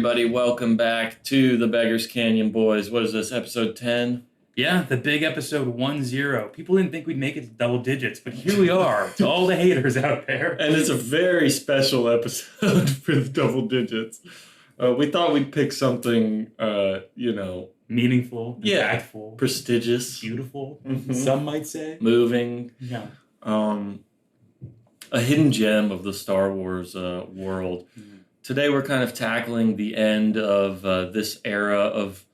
everybody. Welcome back to the Beggars Canyon Boys. What is this, episode 10? Yeah, the big episode 10. People didn't think we'd make it to double digits, but here we are, to all the haters out there. And it's a very special episode for the double digits. We thought we'd pick something, Meaningful, impactful, prestigious, beautiful, some might say. Moving. Yeah. A hidden gem of the Star Wars world. Mm-hmm. Today we're kind of tackling the end of this era of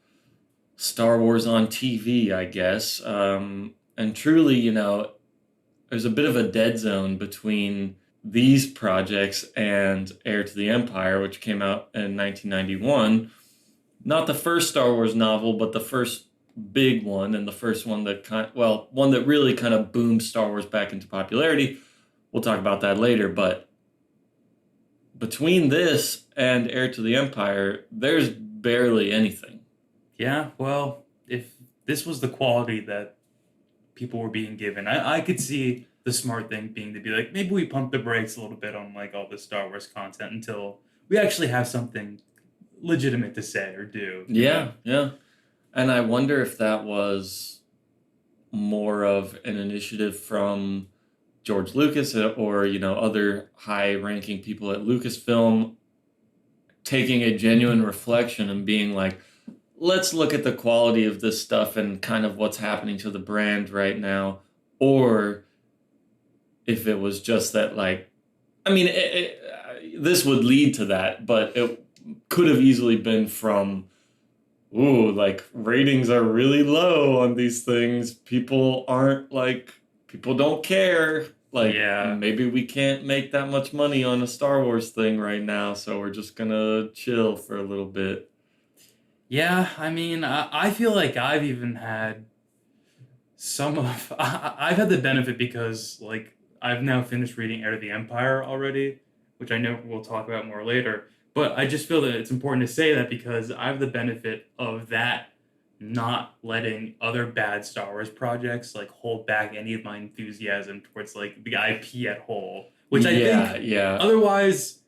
Star Wars on TV, I guess. And truly, there's a bit of a dead zone between these projects and Heir to the Empire, which came out in 1991. Not the first Star Wars novel, but the first big one, and the first one that one that really kind of boomed Star Wars back into popularity. We'll talk about that later, but between this and Heir to the Empire, there's barely anything. Yeah, well, if this was the quality that people were being given, I could see the smart thing being to be like, maybe we pump the brakes a little bit on like all the Star Wars content until we actually have something legitimate to say or do. Yeah. And I wonder if that was more of an initiative from George Lucas or, other high-ranking people at Lucasfilm taking a genuine reflection and being like, let's look at the quality of this stuff and kind of what's happening to the brand right now. Or if it was just that, this would lead to that, but it could have easily been from, ratings are really low on these things. People don't care. Maybe we can't make that much money on a Star Wars thing right now, so we're just gonna chill for a little bit. Yeah, I feel like I've even had I've had the benefit because, I've now finished reading Heir to the Empire already, which I know we'll talk about more later. But I just feel that it's important to say that because I have the benefit of that not letting other bad Star Wars projects, hold back any of my enthusiasm towards, the IP at whole. Which I think, otherwise,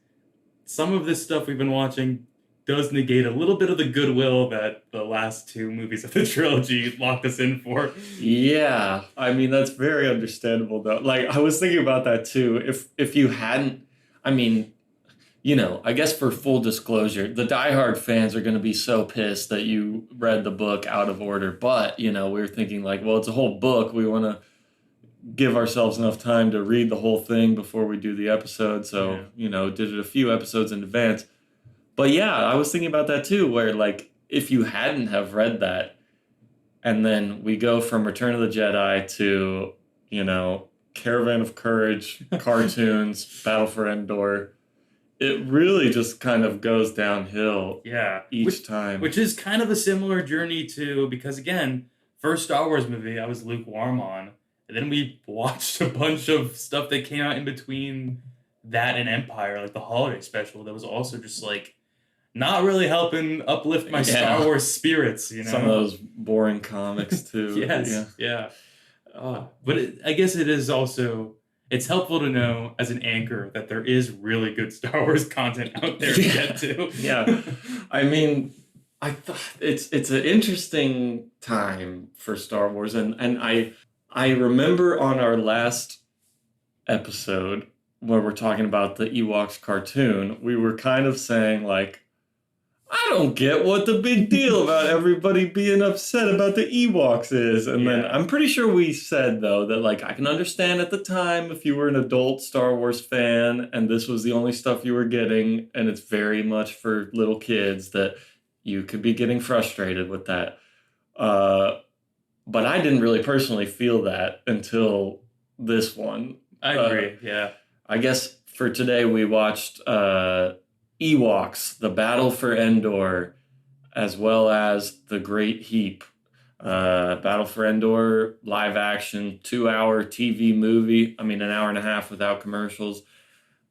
some of this stuff we've been watching does negate a little bit of the goodwill that the last two movies of the trilogy locked us in for. Yeah, that's very understandable, though. I was thinking about that, too. If you hadn't, I guess for full disclosure, the diehard fans are going to be so pissed that you read the book out of order. But, we were thinking it's a whole book. We want to give ourselves enough time to read the whole thing before we do the episode. So, did it a few episodes in advance. But yeah, I was thinking about that too, where if you hadn't have read that, and then we go from Return of the Jedi to, Caravan of Courage, cartoons, Battle for Endor, it really just kind of goes downhill each time. Which is kind of a similar journey to, because again, first Star Wars movie I was lukewarm on, and then we watched a bunch of stuff that came out in between that and Empire, the holiday special, that was also just not really helping uplift my Star Wars spirits, Some of those boring comics too. Yes, yeah. But I guess it is also, it's helpful to know as an anchor that there is really good Star Wars content out there to get to. Yeah. I thought it's an interesting time for Star Wars, and I remember on our last episode where we're talking about the Ewoks cartoon, we were kind of saying I don't get what the big deal about everybody being upset about the Ewoks is. And then I'm pretty sure we said, though, that I can understand at the time if you were an adult Star Wars fan and this was the only stuff you were getting, and it's very much for little kids, that you could be getting frustrated with that. But I didn't really personally feel that until this one. I agree, yeah. I guess for today we watched Ewoks, The Battle for Endor, as well as The Great Heep. Battle for Endor, live action, 2-hour TV movie. An hour and a half without commercials.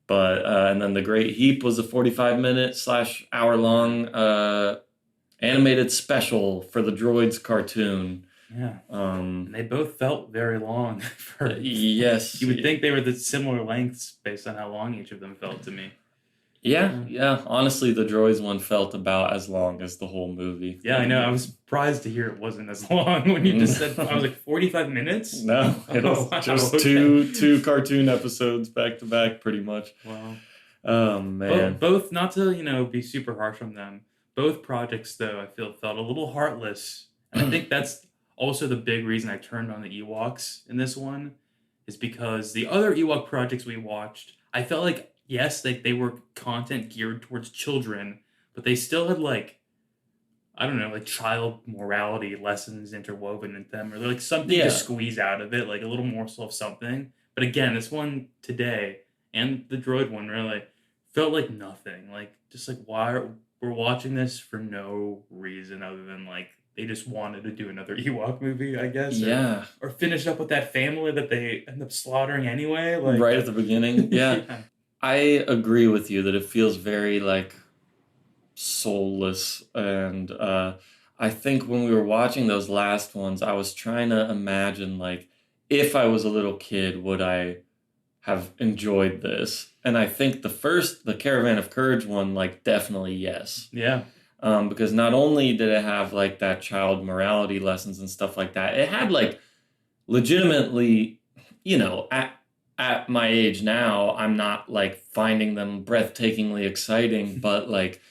But and then The Great Heep was a 45-minute / hour-long animated special for the Droids cartoon. Yeah. And they both felt very long. Yes. You would think they were the similar lengths based on how long each of them felt to me. Yeah. Honestly, the Droids one felt about as long as the whole movie. Yeah, I know. I was surprised to hear it wasn't as long when you just said, I was like, 45 minutes? No, it was just two cartoon episodes back to back, pretty much. Wow. Oh, man. Both, not to, be super harsh on them, both projects, though, I feel felt a little heartless. And I think that's also the big reason I turned on the Ewoks in this one, is because the other Ewok projects we watched, I felt like, yes, they were content geared towards children, but they still had, like, I don't know, like child morality lessons interwoven in them, or like something to squeeze out of it, like a little morsel of something. But again, this one today and the droid one really felt like nothing. Like just like we're watching this for no reason other than like they just wanted to do another Ewok movie, I guess. Yeah. Or finish up with that family that they end up slaughtering anyway. Like right at the beginning. Yeah. I agree with you that it feels very like soulless, and I think when we were watching those last ones I was trying to imagine like if I was a little kid would I have enjoyed this, and I think the Caravan of Courage one, like definitely yes. Yeah. Because not only did it have like that child morality lessons and stuff like that, it had like legitimately, at my age now I'm not like finding them breathtakingly exciting, but like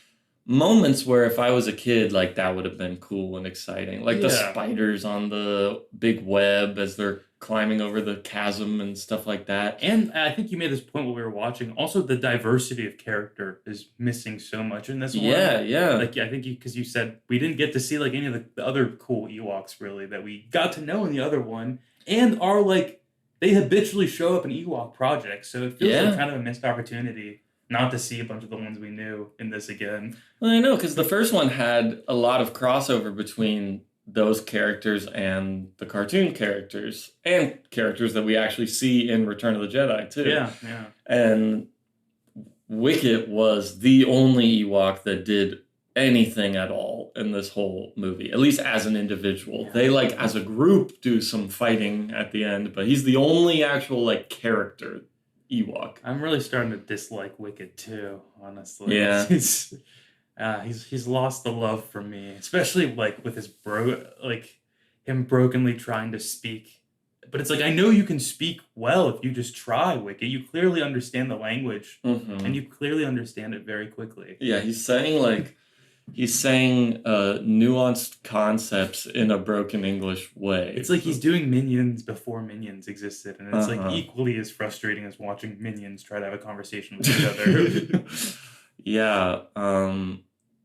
moments where if I was a kid, like that would have been cool and exciting. Like the spiders on the big web as they're climbing over the chasm and stuff like that. And I think you made this point while we were watching. Also, the diversity of character is missing so much in this one. Yeah. Like, I think because you said we didn't get to see like any of the other cool Ewoks really that we got to know in the other one, and are like they habitually show up in Ewok projects, so it feels like kind of a missed opportunity not to see a bunch of the ones we knew in this again. Well, I know, because the first one had a lot of crossover between those characters and the cartoon characters, and characters that we actually see in Return of the Jedi, too. Yeah. And Wicket was the only Ewok that did anything at all in this whole movie, at least as an individual. Yeah. They, like, as a group, do some fighting at the end, but he's the only actual, like, character Ewok. I'm really starting to dislike Wicket too, honestly. Yeah. He's lost the love for me, especially like with his him brokenly trying to speak. But it's like, I know you can speak well if you just try, Wicket. You clearly understand the language, and you clearly understand it very quickly. Yeah, he's saying nuanced concepts in a broken English way. It's like he's doing Minions before Minions existed, and it's like equally as frustrating as watching Minions try to have a conversation with each other. Yeah,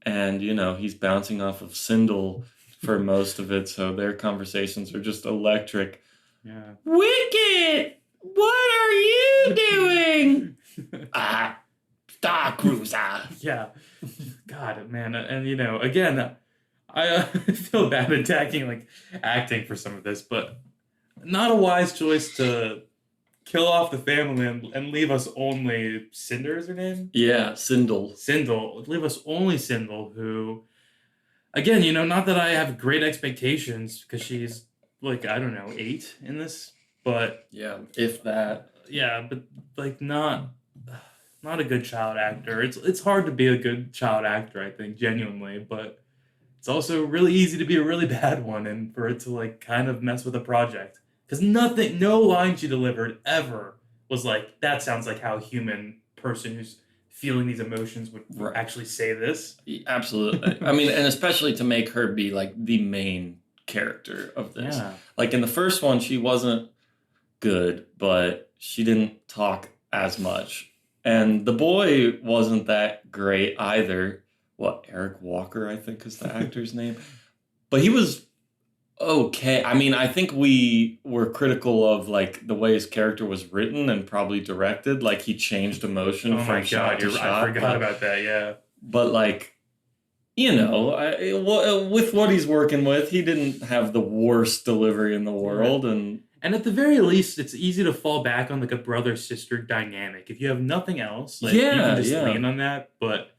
and he's bouncing off of Sindel for most of it, so their conversations are just electric. Yeah. Wicket! What are you doing? Star Cruiser. Yeah. God, man. And, again, I feel bad attacking, like, acting for some of this, but not a wise choice to kill off the family and leave us only... Cinder is her name? Yeah, Sindel. Leave us only Sindel, who... Again, not that I have great expectations, because she's, like, I don't know, 8 in this, but... Yeah, if that. Yeah, but, like, not a good child actor. It's hard to be a good child actor, I think, genuinely, but it's also really easy to be a really bad one and for it to like kind of mess with a project. Because no line she delivered ever was like, that sounds like how a human person who's feeling these emotions would actually say this. Absolutely. I mean, and especially to make her be like the main character of this. Yeah. Like in the first one, she wasn't good, but she didn't talk as much. And the boy wasn't that great either. Eric Walker, I think is the actor's name. But he was okay. I mean, I think we were critical of like the way his character was written and probably directed. Like he changed emotion from shot to shot. I forgot about that, yeah. But like, with what he's working with, he didn't have the worst delivery in the world. And at the very least, it's easy to fall back on like a brother-sister dynamic. If you have nothing else, like you can just lean on that. But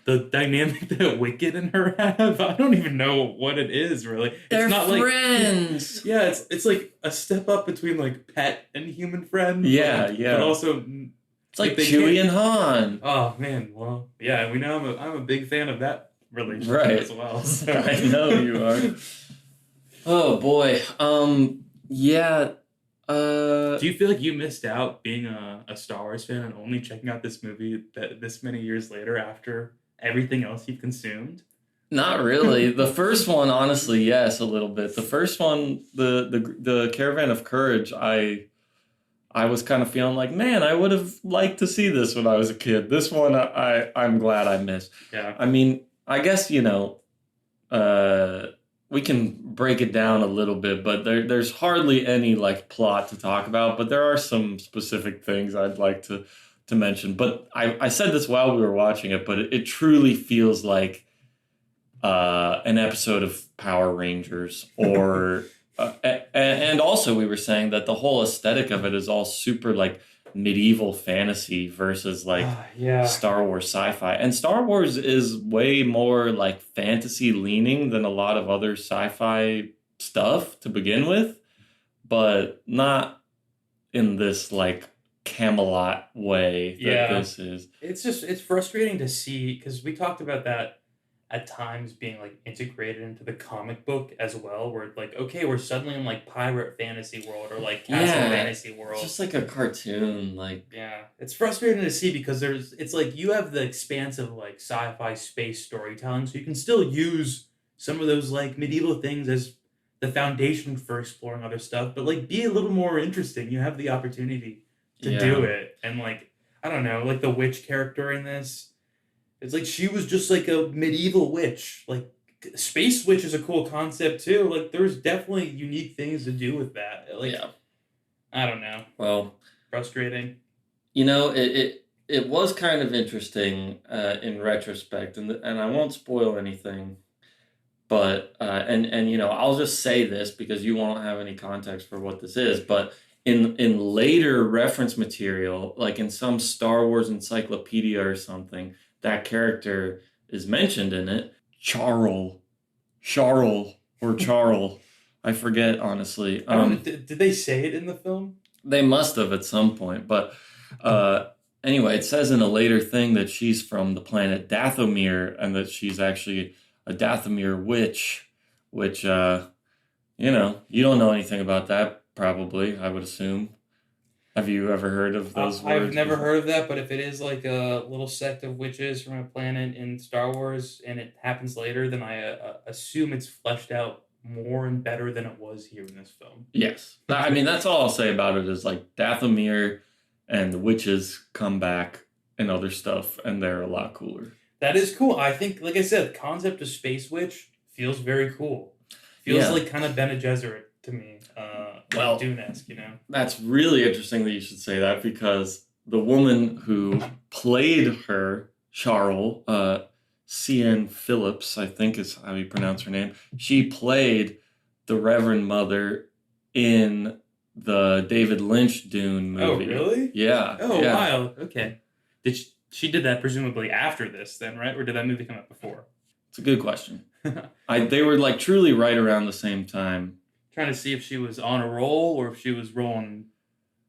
the dynamic that Wicket and her have, I don't even know what it is really. They're not friends. Like, yeah, it's like a step up between like pet and human friend. Yeah. But also It's like Chewie and Han. Oh man, well, yeah, we know I'm a big fan of that relationship Right. as well. So. I know you are. Oh boy. Yeah. Do you feel like you missed out being a Star Wars fan and only checking out this movie this many years later after everything else you've consumed? Not really. The first one, honestly, yes, a little bit. The first one, the Caravan of Courage, I was kind of feeling like, man, I would have liked to see this when I was a kid. This one, I'm glad I missed. Yeah. I mean, I guess, we can break it down a little bit, but there's hardly any like plot to talk about, but there are some specific things I'd like to mention. But I said this while we were watching it, but it truly feels like an episode of Power Rangers or and also we were saying that the whole aesthetic of it is all super like medieval fantasy versus like Star Wars sci-fi. And Star Wars is way more like fantasy leaning than a lot of other sci-fi stuff to begin with, but not in this like Camelot way that this is. It's frustrating to see because we talked about that at times being like integrated into the comic book as well, where like, okay, we're suddenly in like pirate fantasy world or like castle fantasy world. It's just like a cartoon, like it's frustrating to see because it's like you have the expanse of like sci-fi space storytelling, so you can still use some of those like medieval things as the foundation for exploring other stuff, but like be a little more interesting. You have the opportunity to do it, and like I don't know, like the witch character in this. It's like she was just like a medieval witch. Like space witch is a cool concept too. Like there's definitely unique things to do with that. Like I don't know. Well, frustrating. It was kind of interesting in retrospect, and I won't spoil anything. But and I'll just say this because you won't have any context for what this is. But in later reference material, like in some Star Wars encyclopedia or something, that character is mentioned in it. Charl, I forget, honestly. Did they say it in the film? They must have at some point. But anyway, it says in a later thing that she's from the planet Dathomir and that she's actually a Dathomir witch, which, you don't know anything about that, probably, I would assume. Have you ever heard of those words? I've never heard of that, but if it is like a little sect of witches from a planet in Star Wars and it happens later, then I assume it's fleshed out more and better than it was here in this film. Yes. I mean, that's all I'll say about it is like Dathomir and the witches come back and other stuff, and they're a lot cooler. That is cool. I think, like I said, the concept of Space Witch feels very cool. Feels like kind of Bene Gesserit to me. Like Dune-esque, That's really interesting that you should say that because the woman who played her, Charl, C.N. Phillips, I think is how you pronounce her name, she played the Reverend Mother in the David Lynch Dune movie. Oh, really? Yeah. Oh, wow. Okay. She did that presumably after this then, right? Or did that movie come out before? It's a good question. They were like truly right around the same time. Trying to see if she was on a roll or if she was rolling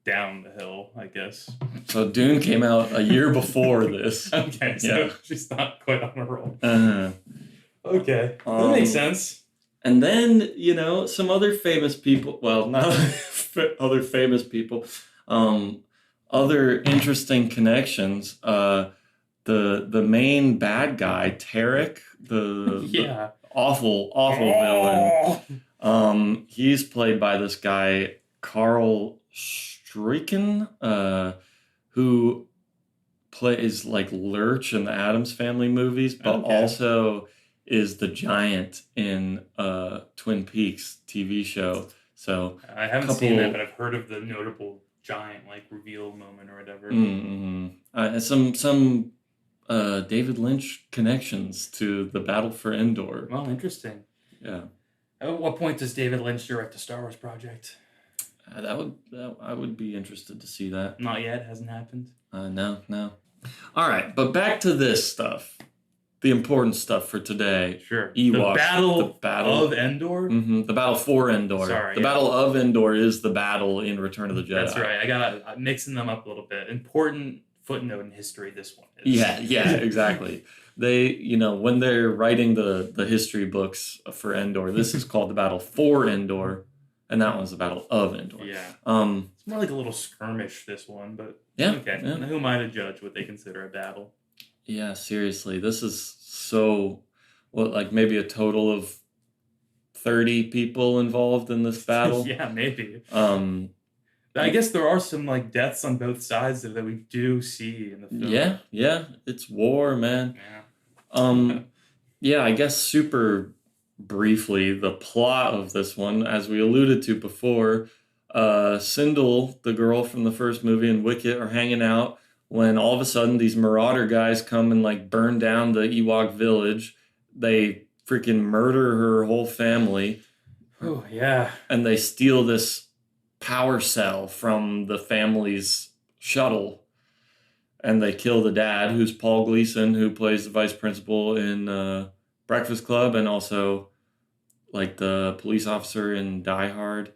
down the hill, I guess. So Dune came out a year before this. Okay, so she's not quite on a roll. Uh-huh. Okay, that makes sense. And then, some other famous people, well, not other famous people, other interesting connections. The main bad guy, Tarek, the awful villain. He's played by this guy, Carl Stryken, who plays like Lurch in the Addams Family movies, but also is the giant in Twin Peaks TV show. So I haven't seen that, but I've heard of the notable giant like reveal moment or whatever. Some David Lynch connections to the Battle for Endor. Well, interesting. Yeah. At what point does David Lynch direct a Star Wars project? I would be interested to see that. Not yet. Hasn't happened. No. All right, but back to this stuff. The important stuff for today. Sure. Ewoks. The battle of Endor? Mm-hmm. The battle for Endor. Sorry. The battle of Endor is the battle in Return of the Jedi. That's right. I'm mixing them up a little bit. Important footnote in history this one is. Yeah, exactly. They, when they're writing the history books for Endor, this is called the Battle for Endor, and that one's the Battle of Endor. Yeah. It's more like a little skirmish, this one, but okay. Yeah. Who am I to judge what they consider a battle? Yeah, seriously. This is so, like maybe a total of 30 people involved in this battle? Yeah, maybe. I guess there are some like deaths on both sides that we do see in the film. Yeah, it's war, man. Yeah. Yeah, I guess super briefly, the plot of this one, as we alluded to before, Sindel, the girl from the first movie, and Wicket are hanging out when all of a sudden these marauder guys come and like burn down the Ewok village. They freaking murder her whole family. Oh, yeah. And they steal this power cell from the family's shuttle. And they kill the dad, who's Paul Gleason, who plays the vice principal in Breakfast Club, and also like the police officer in Die Hard.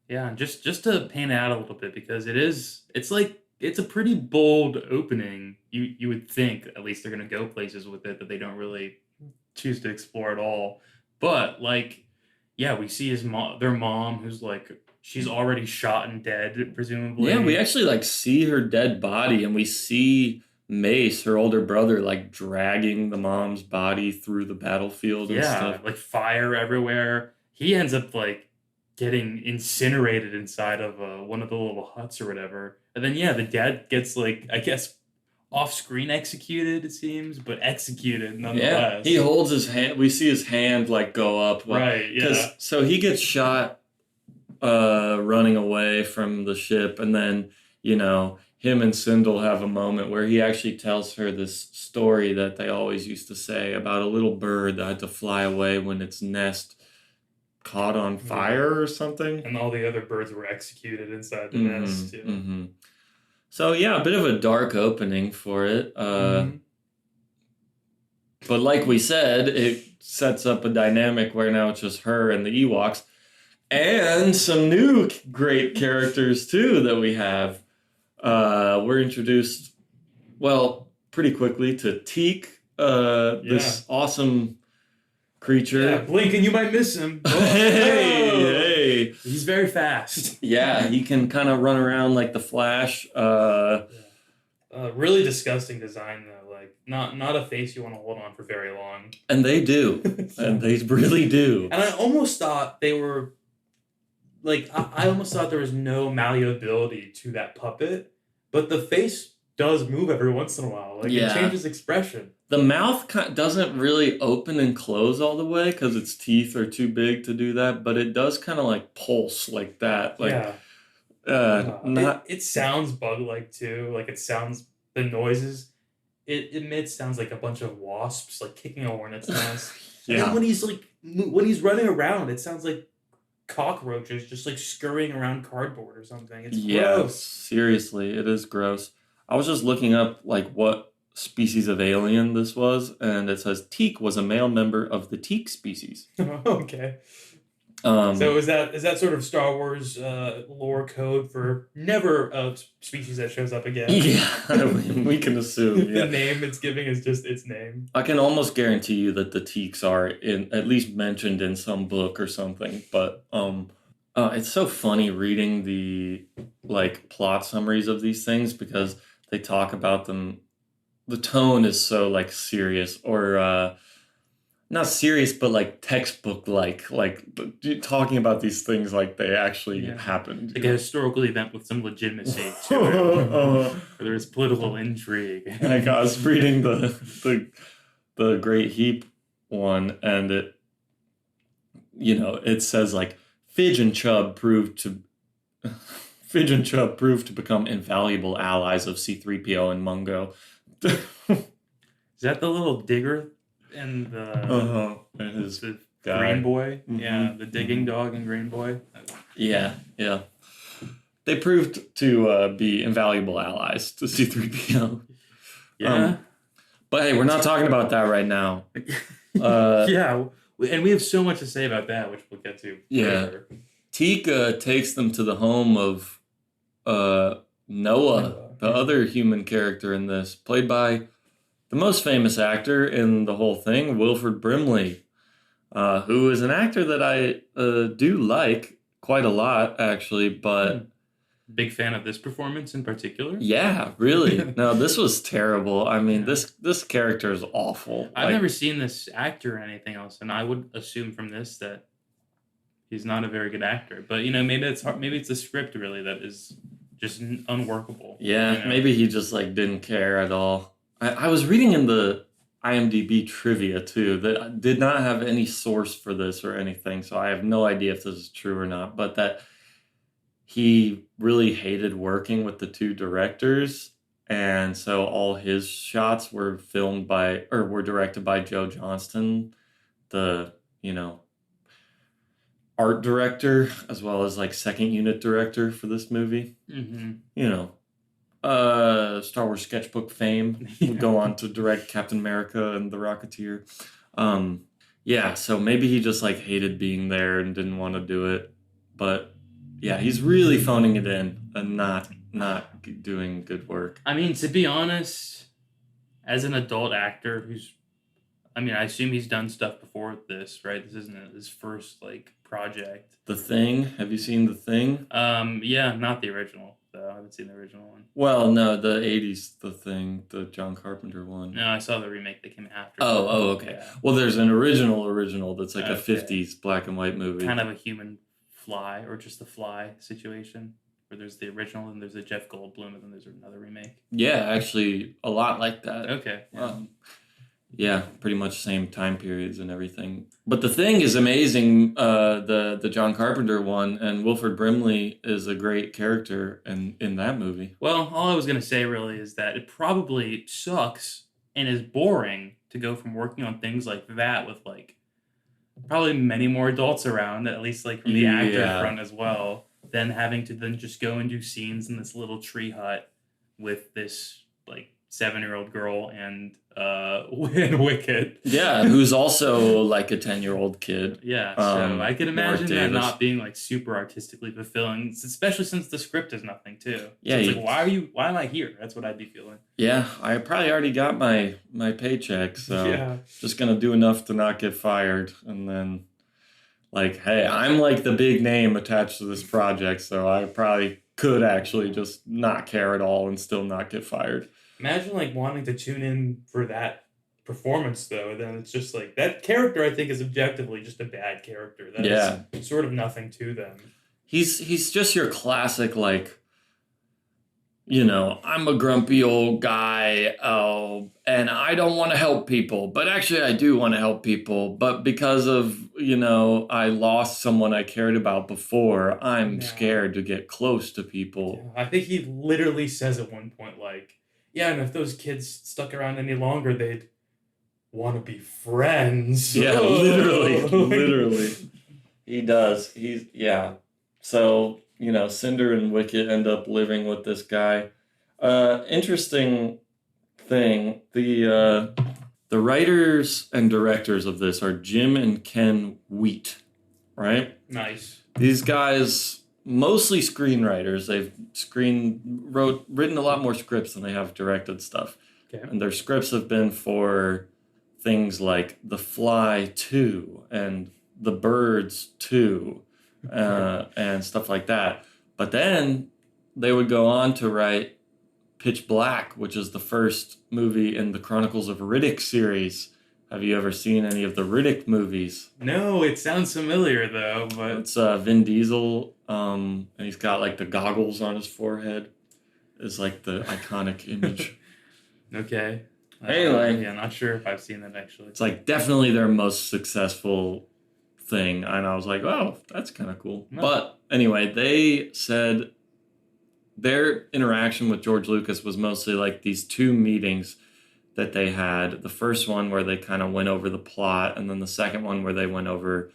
Yeah, just to paint it out a little bit, because it's a pretty bold opening. You would think at least they're gonna go places with it that they don't really choose to explore at all. But like, yeah, we see their mom, who's like, she's already shot and dead, presumably. Yeah, we actually like see her dead body, and we see Mace, her older brother, like dragging the mom's body through the battlefield and stuff. Like fire everywhere. He ends up like getting incinerated inside of one of the little huts or whatever. And then the dad gets like, I guess, off-screen executed, it seems, but executed nonetheless. Yeah, he holds his hand. We see his hand like go up. Right, yeah. So he gets shot running away from the ship, and then, him and Sindel have a moment where he actually tells her this story that they always used to say about a little bird that had to fly away when its nest caught on fire or something. And all the other birds were executed inside the nest. Yeah. Mm-hmm. So, yeah, a bit of a dark opening for it. But like we said, it sets up a dynamic where now it's just her and the Ewoks. And some new great characters, too, that we have. We're introduced, pretty quickly to Teak, this awesome creature. Yeah, blink and you might miss him. Oh, hey! He's very fast. Yeah, he can kind of run around like the Flash. Really disgusting design, though. Like, not a face you want to hold on for very long. And they do. And they really do. And I almost thought they were... Like, I almost thought there was no malleability to that puppet, but the face does move every once in a while. Like, it changes expression. The mouth doesn't really open and close all the way because its teeth are too big to do that, but it does kind of like pulse like that. Like, it sounds bug-like too. Like, it sounds, the noises it emits sounds like a bunch of wasps like kicking a hornet's nest. Yeah. And when he's running around, it sounds like cockroaches just like scurrying around cardboard or something. It's gross. Seriously, it is gross. I was just looking up like what species of alien this was, and it says Teak was a male member of the Teak species. Okay. So is that sort of Star Wars lore code for never a species that shows up again? Yeah, we can assume. The name it's giving is just its name. I can almost guarantee you that the Teaks are at least mentioned in some book or something. But it's so funny reading the like plot summaries of these things because they talk about them. The tone is so like serious or. Not serious, but like textbook like talking about these things like they actually happened. Like a historical event with some legitimacy to it. Where there's political intrigue. Like I was reading the Great Heep one, and it says like Fidge and Chubb proved to become invaluable allies of C-3PO and Mungo. Is that the little digger? And the Green Boy, the digging dog and Green Boy. Yeah. They proved to be invaluable allies to C-3PO. Yeah. But hey, we're not talking about that right now. And we have so much to say about that, which we'll get to later. Teak takes them to the home of Noah, the other human character in this, played by the most famous actor in the whole thing, Wilford Brimley, who is an actor that I do like quite a lot, actually, but... Big fan of this performance in particular? Yeah, really. No, this was terrible. I mean, this character is awful. I've never seen this actor in anything else, and I would assume from this that he's not a very good actor. But, maybe it's hard, maybe it's the script, really, that is just unworkable. Yeah, maybe he just, didn't care at all. I was reading in the IMDb trivia, too, that did not have any source for this or anything, so I have no idea if this is true or not, but that he really hated working with the two directors, and so all his shots were were directed by Joe Johnston, the, art director, as well as second unit director for this movie. Mm-hmm. Star Wars sketchbook fame. Would go on to direct Captain America and The Rocketeer. So maybe he just hated being there and didn't want to do it. But yeah, he's really phoning it in and not doing good work. I mean, to be honest, as an adult actor I assume he's done stuff before this, right? This isn't his first project. The Thing? Have you seen The Thing? Yeah, not the original though. I haven't seen the original one. Well, no, the 80s The Thing, the John Carpenter one. No, I saw the remake that came after. Oh, okay. Yeah. Well, there's an original that's a 50s black and white movie. Kind of a human fly, or just the Fly situation, where there's the original and there's a Jeff Goldblum and then there's another remake. Yeah, actually, a lot like that. Okay. Yeah. Yeah, pretty much same time periods and everything. But The Thing is amazing, the John Carpenter one, and Wilford Brimley is a great character in that movie. Well, all I was going to say really is that it probably sucks and is boring to go from working on things like that with probably many more adults around, at least from the actor front as well, than having to then just go and do scenes in this little tree hut with this 7-year-old girl and Wicket. Yeah, who's also a 10-year-old kid. Yeah, so I can imagine that not being so artistically fulfilling, especially since the script is nothing too. Yeah, so it's why am I here? That's what I'd be feeling. Yeah, I probably already got my paycheck, so just gonna do enough to not get fired, and then hey, I'm the big name attached to this project, so I probably could actually just not care at all and still not get fired. Imagine wanting to tune in for that performance though, then it's just that character I think is objectively just a bad character. That is sort of nothing to them. He's just your classic I'm a grumpy old guy, and I don't want to help people, but actually I do want to help people, but because of, I lost someone I cared about before, I'm scared to get close to people. Yeah. I think he literally says at one point and if those kids stuck around any longer, they'd want to be friends. Yeah, literally. He does. So, Cinder and Wicket end up living with this guy. Interesting thing, the writers and directors of this are Jim and Ken Wheat, right? Nice. These guys... mostly screenwriters. They've written a lot more scripts than they have directed stuff. Okay. And their scripts have been for things like The Fly 2 and The Birds 2 and stuff like that. But then they would go on to write Pitch Black, which is the first movie in the Chronicles of Riddick series. Have you ever seen any of the Riddick movies? No, it sounds familiar though. But it's Vin Diesel, and he's got the goggles on his forehead. Is the iconic image. Okay. Anyway, not sure if I've seen that actually. It's definitely their most successful thing, and I was oh, that's kind of cool. No. But anyway, they said their interaction with George Lucas was mostly these two meetings that they had. The first one where they kind of went over the plot, and then the second one where they went over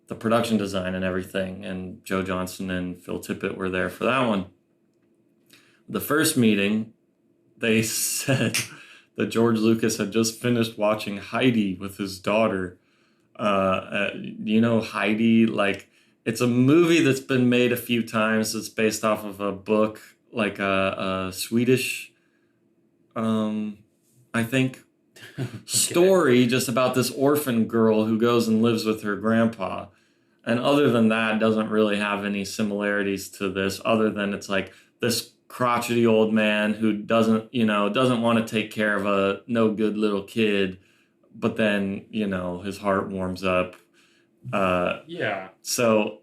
the production design and everything, and Joe Johnston and Phil Tippett were there for that one. The first meeting, they said that George Lucas had just finished watching Heidi with his daughter. Heidi? It's a movie that's been made a few times. It's based off of a book like a Swedish, I think, story just about this orphan girl who goes and lives with her grandpa. And other than that, doesn't really have any similarities to this, other than it's like this crotchety old man who doesn't want to take care of a no good little kid, but then, his heart warms up. Yeah. So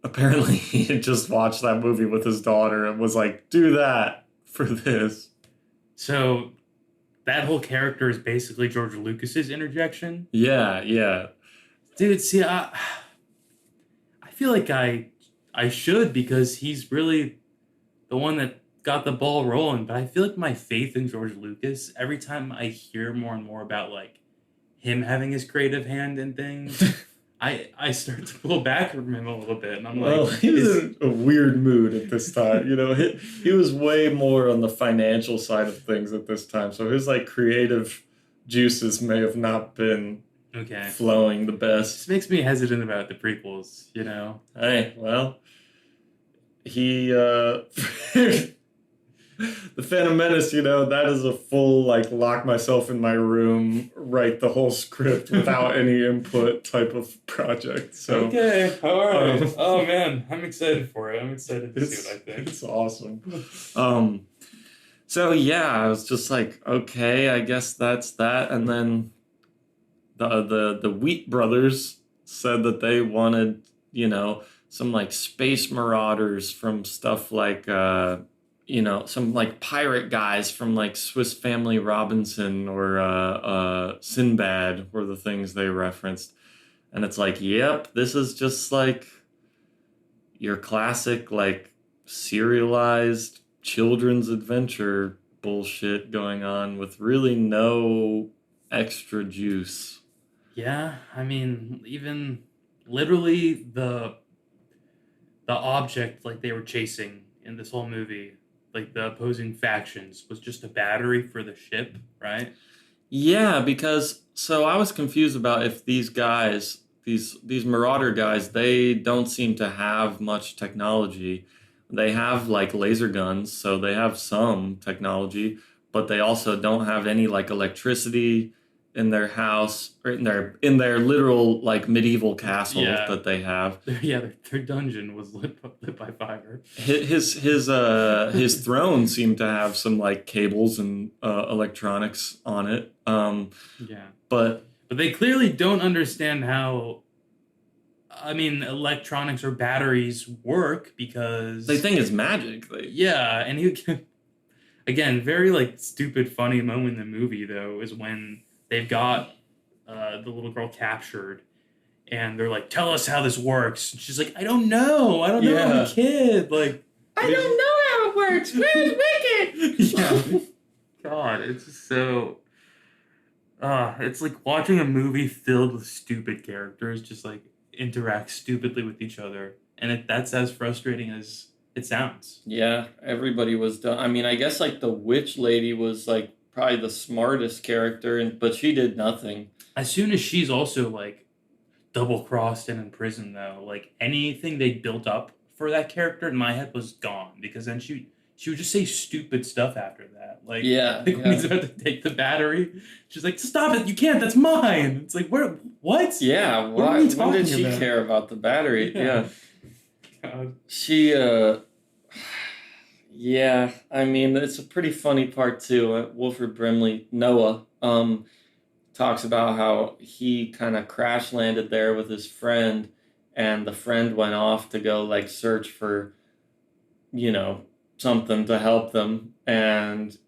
apparently he had just watched that movie with his daughter and was like, do that for this. So that whole character is basically George Lucas's interjection. Yeah. Dude, see, I feel like I should, because he's really the one that got the ball rolling. But I feel like my faith in George Lucas, every time I hear more and more about like him having his creative hand in things, I start to pull back from him a little bit, and I'm like, he was in a weird mood at this time. He was way more on the financial side of things at this time, so his like creative juices may have not been flowing the best. This makes me hesitant about the prequels. Hey, well, he The Phantom Menace, that is a full, like, lock myself in my room, write the whole script without any input type of project. So okay, all right. Oh, man, I'm excited for it. I'm excited to see what I think. It's awesome. So, yeah, I was just like, okay, I guess that's that. And then the Wheat brothers said that they wanted, some, like, space marauders from stuff like... some like pirate guys from like Swiss Family Robinson or Sinbad were the things they referenced. And it's like, yep, this is just like your classic like serialized children's adventure bullshit going on with really no extra juice. Yeah, I mean, even literally the object like they were chasing in this whole movie, like the opposing factions, was just a battery for the ship, right? Yeah, because so I was confused about if these guys, these Marauder guys, they don't seem to have much technology. They have like laser guns, so they have some technology, but they also don't have any like electricity in their house or in their literal like medieval castle that they have. Yeah, their dungeon was lit by fire. His throne seemed to have some like cables and electronics on it. But they clearly don't understand how. I mean, electronics or batteries work because they think it's magic. And he again, very like stupid, funny moment in the movie though is when they've got the little girl captured, and they're like, "Tell us how this works." And she's like, "I don't know. I'm a kid. Like, I don't know how it works. Where's Wicked?" Yeah. God, it's just so. It's like watching a movie filled with stupid characters just like interact stupidly with each other, and that's as frustrating as it sounds. Yeah, everybody was done. I mean, I guess like the witch lady was like probably the smartest character, but she did nothing. As soon as she's also like double-crossed and in prison, though, like anything they built up for that character in my head was gone, because then she would just say stupid stuff after that. Like, when he's about to take the battery, she's like, "Stop it! You can't. That's mine." It's like, what? Yeah, why did she care about the battery? Yeah. God. She, yeah, I mean, it's a pretty funny part too. Wilford Brimley, Noah, talks about how he kind of crash landed there with his friend, and the friend went off to go like search for, something to help them, and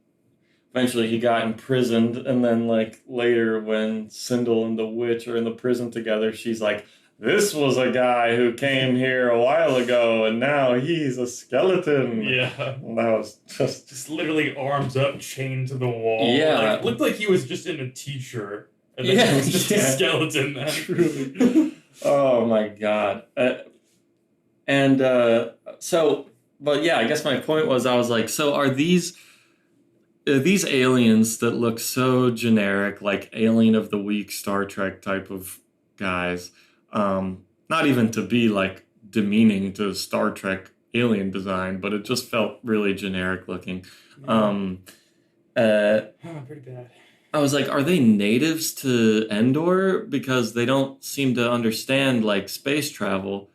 eventually he got imprisoned, and then like later when Sindel and the witch are in the prison together, she's like, "This was a guy who came here a while ago, and now he's a skeleton." Yeah. And that was just literally arms up, chained to the wall. Yeah. Like, looked like he was just in a t-shirt. And then he was just a skeleton then. Truly. Oh my God. But yeah, I guess my point was, I was like, so are these aliens that look so generic, like Alien of the Week, Star Trek type of guys, not even to be like demeaning to Star Trek alien design, but it just felt really generic looking. Yeah. Um, uh, Pretty bad. I was like, are they natives to Endor? Because they don't seem to understand like space travel.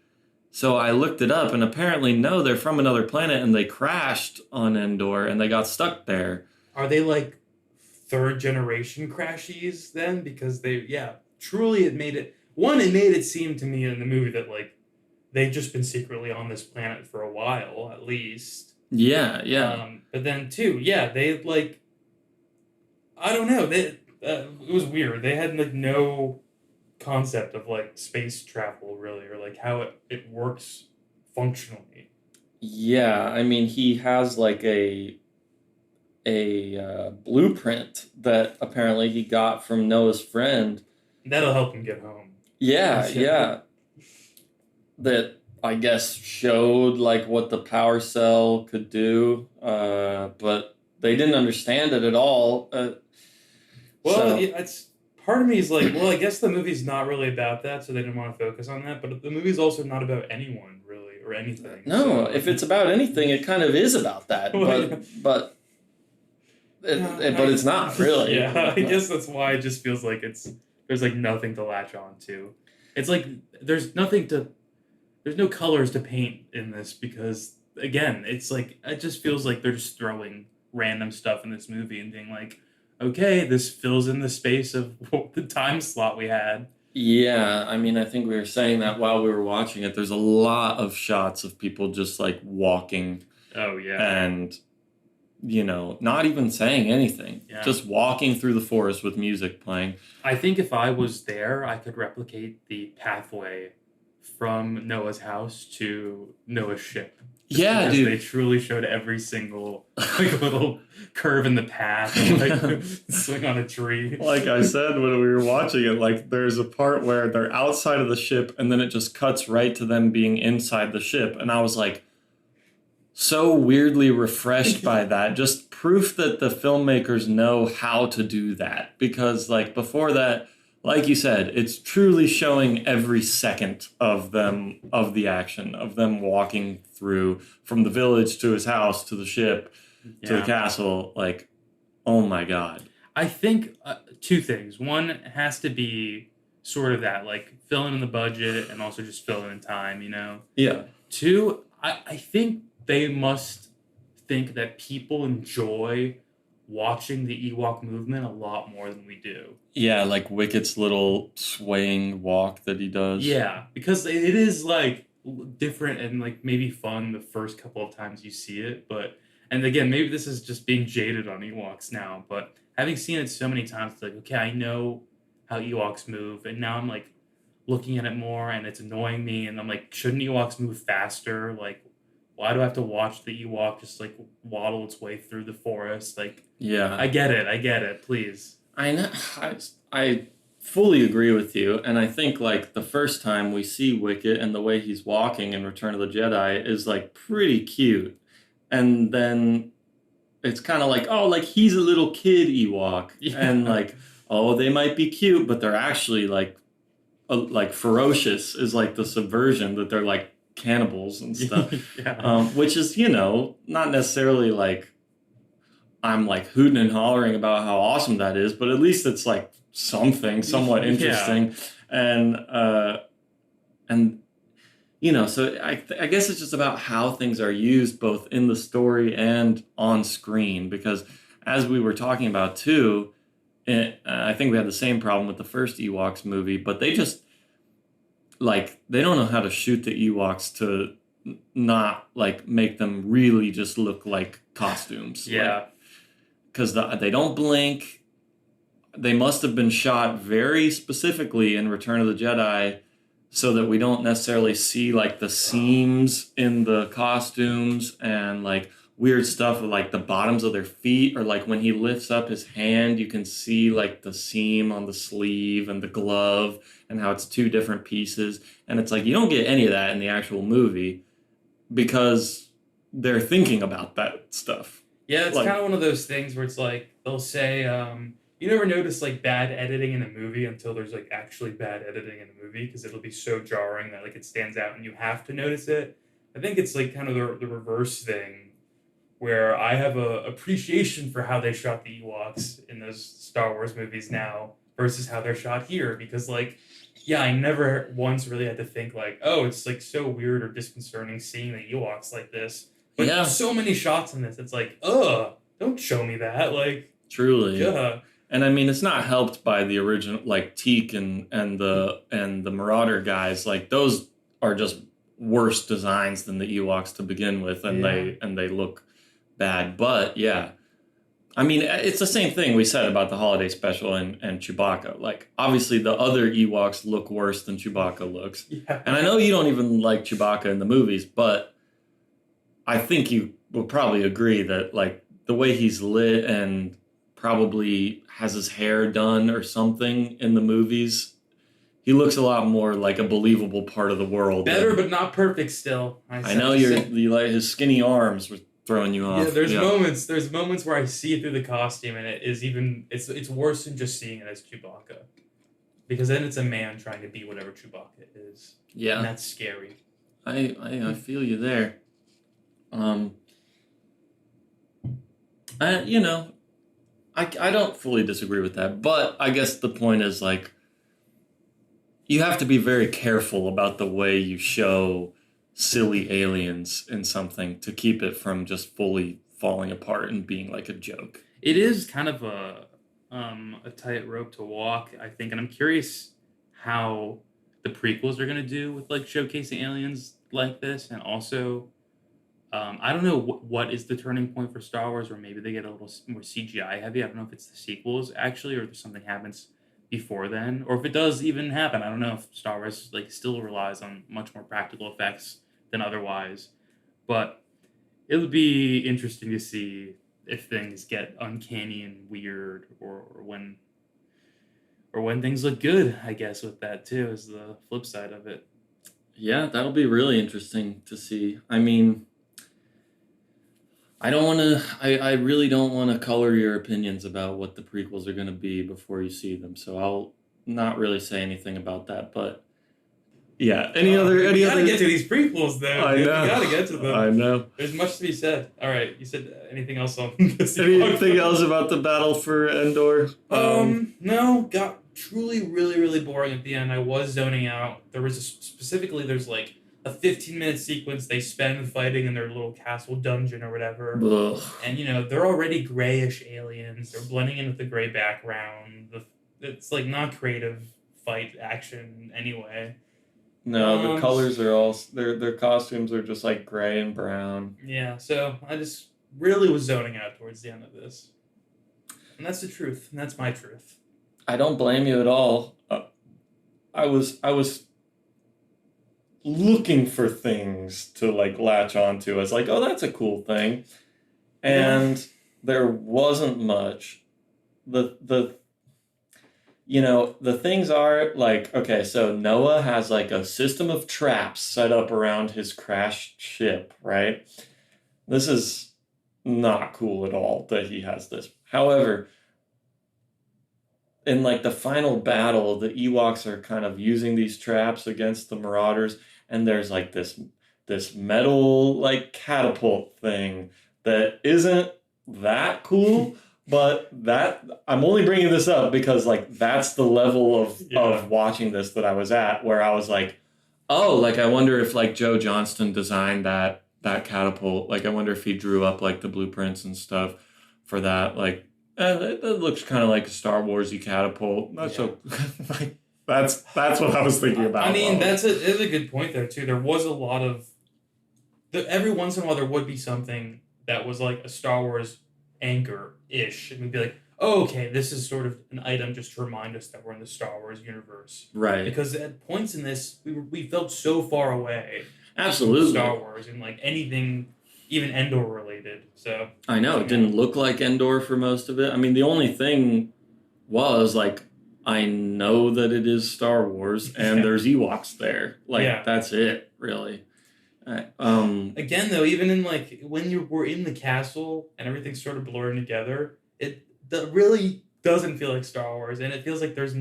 So I looked it up, and apparently, no, they're from another planet, and they crashed on Endor, and they got stuck there. Are they like third generation crashies then? Because truly it made it. One, it made it seem to me in the movie that like they've just been secretly on this planet for a while, at least. Yeah, yeah. But then two, yeah, they like I don't know. It was weird. They had like no concept of like space travel really, or like how it works functionally. Yeah, I mean, he has like a blueprint that apparently he got from Noah's friend. That'll help him get home. Yeah, yeah. That I guess showed like what the power cell could do, but they didn't understand it at all. Well, So yeah, it's part of me is like, well, I guess the movie's not really about that, so they didn't want to focus on that. But the movie's also not about anyone really or anything. no, So, if it's about anything, it kind of is about that, well, yeah. but it's not really. Yeah, I guess that's why it just feels like there's like nothing to latch on to. It's like there's no colors to paint in this because again, it's like it just feels like they're just throwing random stuff in this movie and being like, okay, this fills in the space of the time slot we had. Yeah, I mean, I think we were saying that while we were watching it. There's a lot of shots of people just like walking Oh yeah, and, not even saying anything, yeah. just walking through the forest with music playing. I think if I was there, I could replicate the pathway from Noah's house to Noah's ship. Just Yeah, because they dude. truly showed every single like little curve in the path, and, like swing on a tree. Like I said when we were watching it, like there's a part where they're outside of the ship and then it just cuts right to them being inside the ship. And I was like, so weirdly refreshed by that. Just proof that the filmmakers know how to do that. Because, like, before that, like you said, it's truly showing every second of them, of the action, of them walking through from the village to his house to the ship to the castle. Like, oh my God. I think two things. One has to be sort of that, like filling in the budget and also just filling in time, you know? Yeah. Two, I think they must think that people enjoy watching the Ewok movement a lot more than we do. Yeah, like Wicket's little swaying walk that he does. Yeah, because it is like different and like maybe fun the first couple of times you see it, but and again, maybe this is just being jaded on Ewoks now, but having seen it so many times, it's like, okay, I know how Ewoks move, and now I'm like looking at it more and it's annoying me, and I'm like, shouldn't Ewoks move faster? Like, why do I have to watch the Ewok just like waddle its way through the forest? Like, Yeah. I get it, please. I know. I fully agree with you, and I think like the first time we see Wicket and the way he's walking in Return of the Jedi is like pretty cute, and then it's kind of like, oh, like he's a little kid Ewok, Yeah. and like, oh, they might be cute, but they're actually like ferocious is like the subversion that they're like cannibals and stuff, Yeah. which is not necessarily like I'm like hooting and hollering about how awesome that is, but at least it's like something somewhat interesting. And so I guess it's just about how things are used both in the story and on screen, because as we were talking about too, I think we had the same problem with the first Ewoks movie, but they just like they don't know how to shoot the Ewoks to not like make them really just look like costumes. Yeah. Because they don't blink. They must have been shot very specifically in Return of the Jedi so that we don't necessarily see like the seams in the costumes and like weird stuff with like the bottoms of their feet, or like when he lifts up his hand you can see like the seam on the sleeve and the glove and how it's two different pieces, and it's like you don't get any of that in the actual movie because they're thinking about that stuff. Yeah, it's Like- kind of one of those things where it's like they'll say, you never notice like bad editing in a movie until there's like actually bad editing in a movie, because it'll be so jarring that like it stands out and you have to notice it. I think it's like kind of the reverse thing where I have a appreciation for how they shot the Ewoks in those Star Wars movies now versus how they're shot here because like yeah, I never once really had to think like, oh, it's like so weird or disconcerting seeing the Ewoks like this. But Yeah, so many shots in this, it's like, don't show me that. Like, truly. duh. And I mean, it's not helped by the original, like Teak and the Marauder guys. Like those are just worse designs than the Ewoks to begin with, and Yeah. they look bad. But yeah, I mean, it's the same thing we said about the holiday special and Chewbacca. Like, obviously, the other Ewoks look worse than Chewbacca looks. Yeah. And I know you don't even like Chewbacca in the movies, but I think you will probably agree that, like, the way he's lit and probably has his hair done or something in the movies, he looks a lot more like a believable part of the world. Better, but not perfect still. I know you like his skinny arms were throwing you off. Yeah, there's moments where I see it through the costume and it's worse than just seeing it as Chewbacca. Because then it's a man trying to be whatever Chewbacca is. Yeah. And that's scary. I feel you there. I don't fully disagree with that, but I guess the point is like you have to be very careful about the way you show silly aliens in something to keep it from just fully falling apart and being like a joke. It is kind of a tightrope to walk, I think, and I'm curious how the prequels are going to do with like showcasing aliens like this, and also I don't know what is the turning point for Star Wars, or maybe they get a little more CGI heavy. I don't know if it's the sequels actually, or if something happens before then, or if it does even happen. I don't know if Star Wars like still relies on much more practical effects than otherwise, but it would be interesting to see if things get uncanny and weird, or when things look good. I guess with that too is the flip side of it. Yeah, that'll be really interesting to see. I mean, I really don't want to color your opinions about what the prequels are going to be before you see them. So I'll not really say anything about that. But yeah, any We gotta other? get to these prequels, though. I Dude. know. We gotta get to them. I know. There's much to be said. All right, you said anything else on this? Anything else about the battle for Endor? No. Got truly really really boring at the end. I was zoning out. Specifically there's like a 15-minute sequence they spend fighting in their little castle dungeon or whatever. Ugh. And they're already grayish aliens. They're blending in with the gray background. It's like not creative fight action anyway. No, the colors are all their costumes are just like gray and brown. Yeah, so I just really was zoning out towards the end of this. And that's the truth. And that's my truth. I don't blame you at all. I was looking for things to like latch onto. I was like, oh, that's a cool thing. And there wasn't much. The things are like, okay, so Noah has like a system of traps set up around his crashed ship, right? This is not cool at all that he has this. However, in like the final battle, the Ewoks are kind of using these traps against the Marauders, and there's like this metal like catapult thing that isn't that cool. But that I'm only bringing this up because like that's the level of watching this that I was at, where I was like, oh, like I wonder if like Joe Johnston designed that catapult. Like I wonder if he drew up like the blueprints and stuff for that. Like it looks kind of like a Star Warsy catapult. That's like that's what I was thinking about. I mean, that's a good point there too. There was a lot of every once in a while there would be something that was like a Star Wars anchor-ish, and we'd be like, oh, okay, this is sort of an item just to remind us that we're in the Star Wars universe. Right. Because at points in this, we felt so far away. Absolutely. From Star Wars and like anything, even Endor related. So I know it didn't look like Endor for most of it. I mean, the only thing was like, I know that it is Star Wars and there's Ewoks there. Like that's it, really. Again, though, even in like when we're in the castle and everything's sort of blurring together, it really doesn't feel like Star Wars, and it feels like there's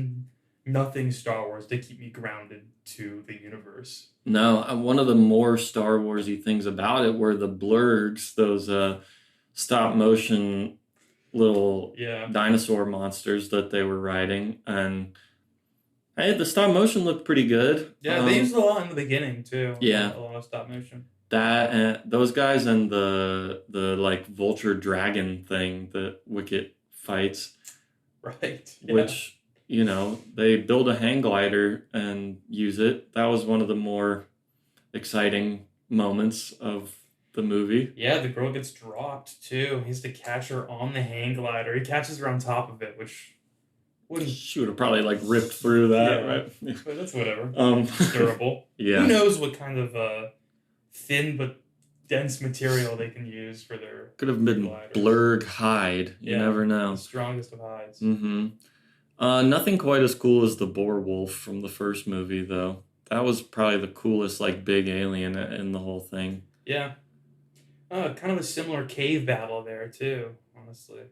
nothing Star Wars to keep me grounded to the universe. No, one of the more Star Warsy things about it were the blurgs, those stop motion little Yeah. dinosaur monsters that they were riding, and hey, the stop motion looked pretty good. Yeah, they used it a lot in the beginning too. Yeah. A lot of stop motion. That and those guys and the like vulture dragon thing that Wicket fights, Right. Yeah. which they build a hang glider and use it. That was one of the more exciting moments of the movie. Yeah, the girl gets dropped too. He has to catch her on the hang glider. He catches her on top of it, which wouldn't. She would have probably like ripped through that, Yeah. right? But that's whatever. Um, It's durable. yeah. Who knows what kind of thin but dense material they can use for their Could have been gliders. blurg hide. You Yeah. never know. The strongest of hides. Mm-hmm. Nothing quite as cool as the boar wolf from the first movie, though. That was probably the coolest, like, big alien in the whole thing. Yeah. Kind of a similar cave battle there too, honestly.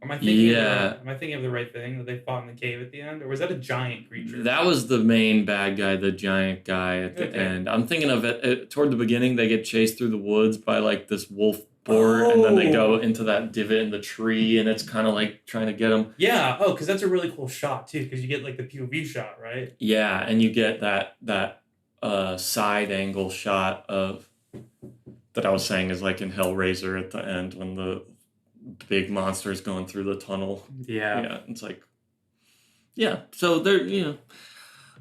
Am I thinking of the right thing that they fought in the cave at the end, or was that a giant creature? That was the main bad guy, the giant guy at the end. I'm thinking of it toward the beginning. They get chased through the woods by like this wolf boar, and then they go into that divot in the tree, and it's kind of like trying to get them. Yeah. Oh, because that's a really cool shot too, because you get like the POV shot, right? Yeah, and you get that side angle shot of that I was saying is like in Hellraiser at the end when the big monster is going through the tunnel. Yeah. It's like, yeah. So there, the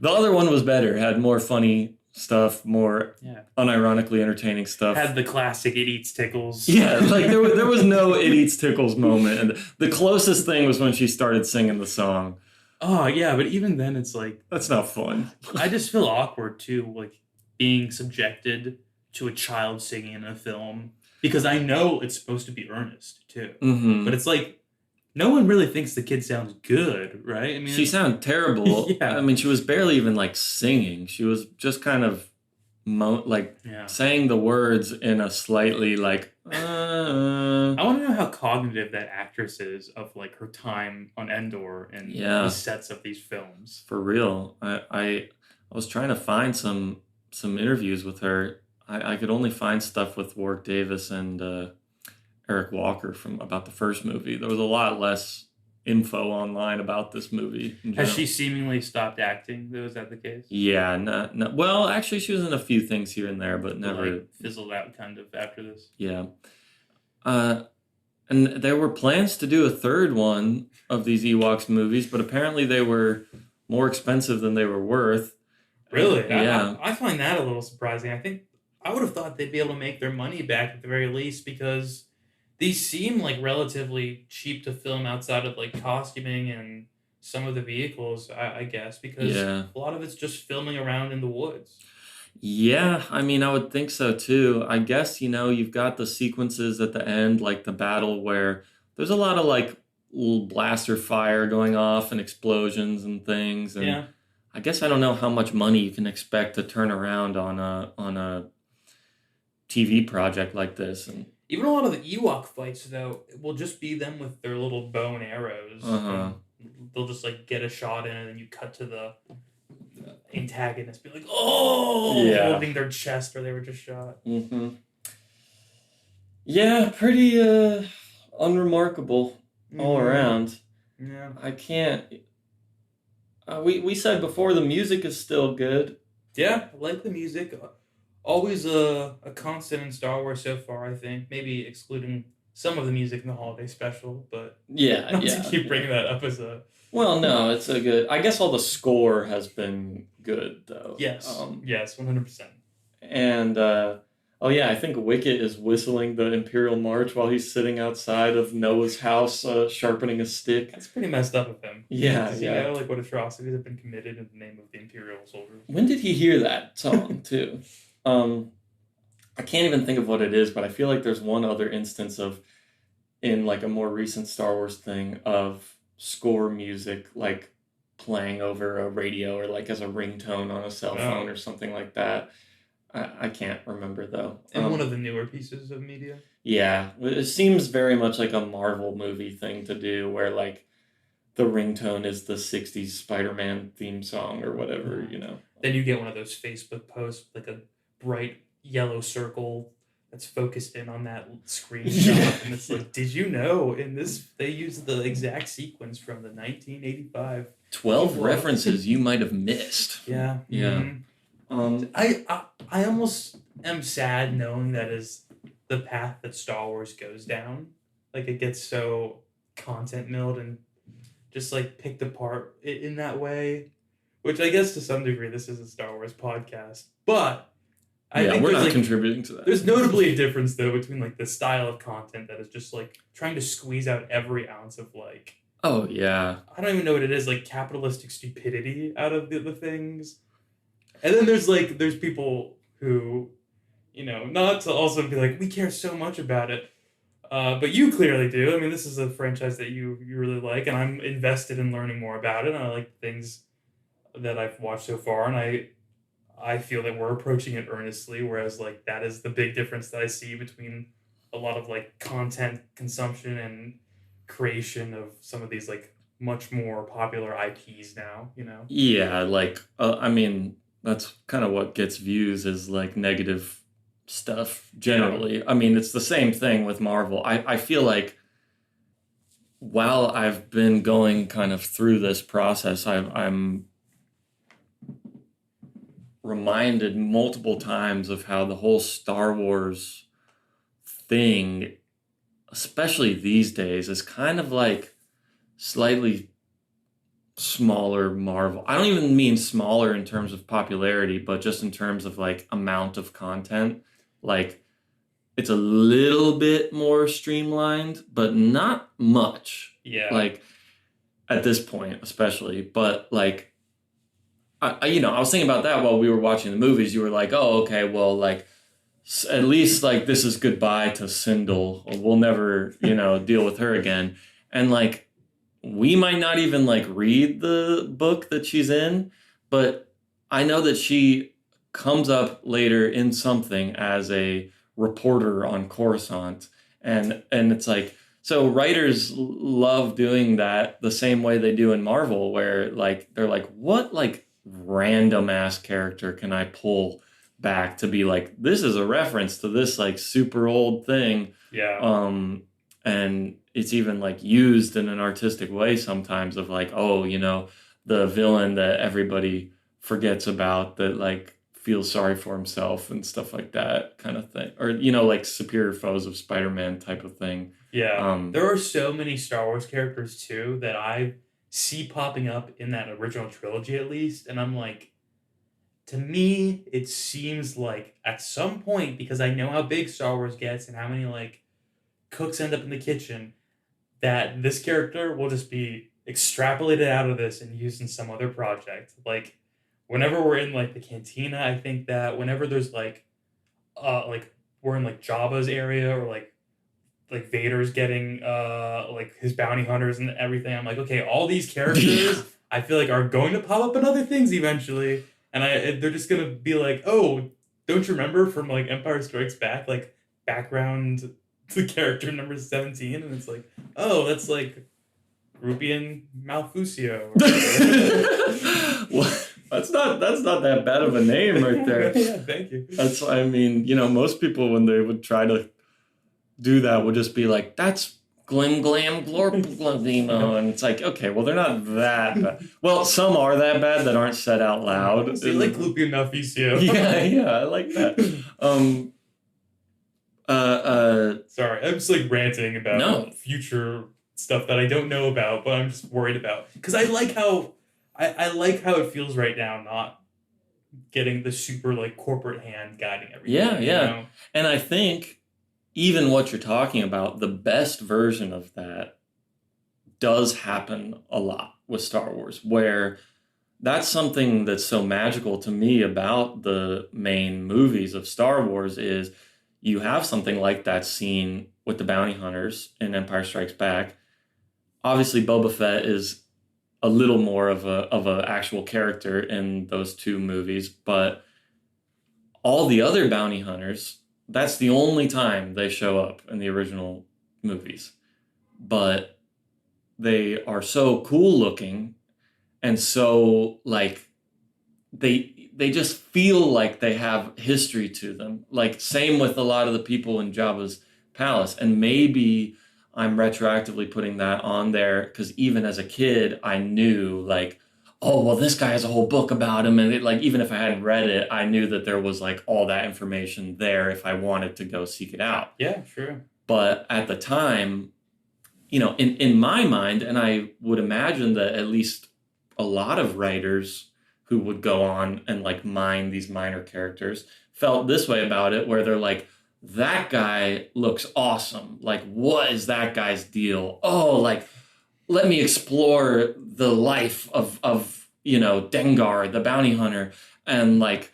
other one was better. Had more funny stuff, more unironically entertaining stuff. Had the classic "it eats tickles." Yeah, like there was no "it eats tickles" moment, and the closest thing was when she started singing the song. Oh yeah, but even then, it's like that's not fun. I just feel awkward too, like being subjected to a child singing in a film. Because I know it's supposed to be earnest, too. Mm-hmm. But it's like, no one really thinks the kid sounds good, right? I mean, she sounded terrible. Yeah. I mean, she was barely even, like, singing. She was just kind of, saying the words in a slightly, like, I want to know how cognitive that actress is of, like, her time on Endor and the sets of these films. For real. I was trying to find some interviews with her. I could only find stuff with Warwick Davis and Eric Walker about the first movie. There was a lot less info online about this movie. Has she seemingly stopped acting, though? Is that the case? Yeah. No, well, actually, she was in a few things here and there, but never... Like, fizzled out kind of after this. Yeah. And there were plans to do a third one of these Ewoks movies, but apparently they were more expensive than they were worth. Really? Yeah. I find that a little surprising. I think I would have thought they'd be able to make their money back at the very least because these seem like relatively cheap to film outside of like costuming and some of the vehicles, I guess, because a lot of it's just filming around in the woods. Yeah, I mean, I would think so too. I guess, you've got the sequences at the end, like the battle where there's a lot of like little blaster fire going off and explosions and things. And I guess I don't know how much money you can expect to turn around on a TV project like this. And even a lot of the Ewok fights, though, will just be them with their little bow and arrows. They'll just like get a shot in, and then you cut to the antagonist, be like, holding their chest where they were just shot. Mm-hmm. Yeah, pretty unremarkable all around. Yeah, I can't. We said before the music is still good. Yeah, I like the music. Always a constant in Star Wars so far, I think. Maybe excluding some of the music in the holiday special, but not to keep bringing that up as a... Well, no, it's a good... I guess all the score has been good, though. Yes, yes, 100%. And, I think Wicket is whistling the Imperial March while he's sitting outside of Noah's house, sharpening a stick. That's pretty messed up of him. Yeah, Does he know, like, what atrocities have been committed in the name of the Imperial soldiers? When did he hear that song, too? I can't even think of what it is, but I feel like there's one other instance in like a more recent Star Wars thing of score music like playing over a radio or like as a ringtone on a cell phone or something like that. I can't remember though. And one of the newer pieces of media? Yeah, it seems very much like a Marvel movie thing to do where like the ringtone is the 60s Spider-Man theme song or whatever, Then you get one of those Facebook posts, like a bright yellow circle that's focused in on that screenshot, Yeah. and it's like, did you know in this they used the exact sequence from the 1985 12 Ewoks? references you might have missed. Yeah. Yeah. I almost am sad knowing that is the path that Star Wars goes down. Like it gets so content milled and just like picked apart in that way. Which I guess to some degree this is a Star Wars podcast, but I think we're there's, not like, contributing to that. there's notably a difference though between like the style of content that is just like trying to squeeze out every ounce of like, Oh yeah. I don't even know what it is, like capitalistic stupidity out of the things. And then there's people who, not to also be like, we care so much about it. But you clearly do. I mean, this is a franchise that you really like, and I'm invested in learning more about it. And I like things that I've watched so far, and I feel that we're approaching it earnestly. Whereas like that is the big difference that I see between a lot of like content consumption and creation of some of these like much more popular IPs now. Yeah, like I mean, that's kind of what gets views is like negative stuff generally. Yeah. I mean, it's the same thing with Marvel. I feel like while I've been going kind of through this process, I'm reminded multiple times of how the whole Star Wars thing, especially these days, is kind of like slightly smaller Marvel. I don't even mean smaller in terms of popularity, but just in terms of like amount of content. Like it's a little bit more streamlined, but not much. Yeah. Like at this point, especially. But like, I was thinking about that while we were watching the movies. You were like, oh, okay, well, like at least like this is goodbye to Sindel. We'll never, deal with her again. And like, we might not even like read the book that she's in, but I know that she comes up later in something as a reporter on Coruscant. And it's like, so writers love doing that the same way they do in Marvel, where like, they're like, what like random ass character can I pull back to be like, this is a reference to this like super old thing. Yeah. And it's even like used in an artistic way sometimes of like, oh, the villain that everybody forgets about that like feels sorry for himself and stuff like that kind of thing. Or, like superior foes of Spider-Man type of thing. Yeah. There are so many Star Wars characters too that I see popping up in that original trilogy at least. And I'm like, to me, it seems like at some point, because I know how big Star Wars gets and how many like cooks end up in the kitchen, that this character will just be extrapolated out of this and used in some other project. Like whenever we're in like the cantina, I think that whenever there's like we're in like Jabba's area or like Vader's getting like his bounty hunters and everything, I'm like, okay, all these characters I feel like are going to pop up in other things eventually, and they're just gonna be like, oh, don't you remember from like Empire Strikes Back, like background the character number 17, and it's like, oh, that's like Rupian Malfusio. Well, that's not that bad of a name right there. Yeah, thank you. That's, I mean, most people when they would try to do that would just be like, that's Glim Glam Glorpimo, and it's like, okay, well, they're not that bad. Well, some are that bad that aren't said out loud. So you like Rupian Malfusio. Yeah, I like that. Sorry, I'm just like ranting about future stuff that I don't know about, but I'm just worried about, because I like how it feels right now, not getting the super like corporate hand guiding everything. Yeah. And I think even what you're talking about, the best version of that does happen a lot with Star Wars, where that's something that's so magical to me about the main movies of Star Wars is you have something like that scene with the bounty hunters in Empire Strikes Back. Obviously, Boba Fett is a little more of a actual character in those two movies, but all the other bounty hunters, that's the only time they show up in the original movies. But they are so cool looking and so like they just feel like they have history to them. Like same with a lot of the people in Jabba's palace. And maybe I'm retroactively putting that on there because even as a kid, I knew like, oh well, this guy has a whole book about him, and it, like even if I hadn't read it, I knew that there was like all that information there if I wanted to go seek it out. Yeah, sure. But at the time, in my mind, and I would imagine that at least a lot of writers who would go on and like mine these minor characters felt this way about it, where they're like, that guy looks awesome. Like, what is that guy's deal? Oh, like, let me explore the life of Dengar, the bounty hunter. And like,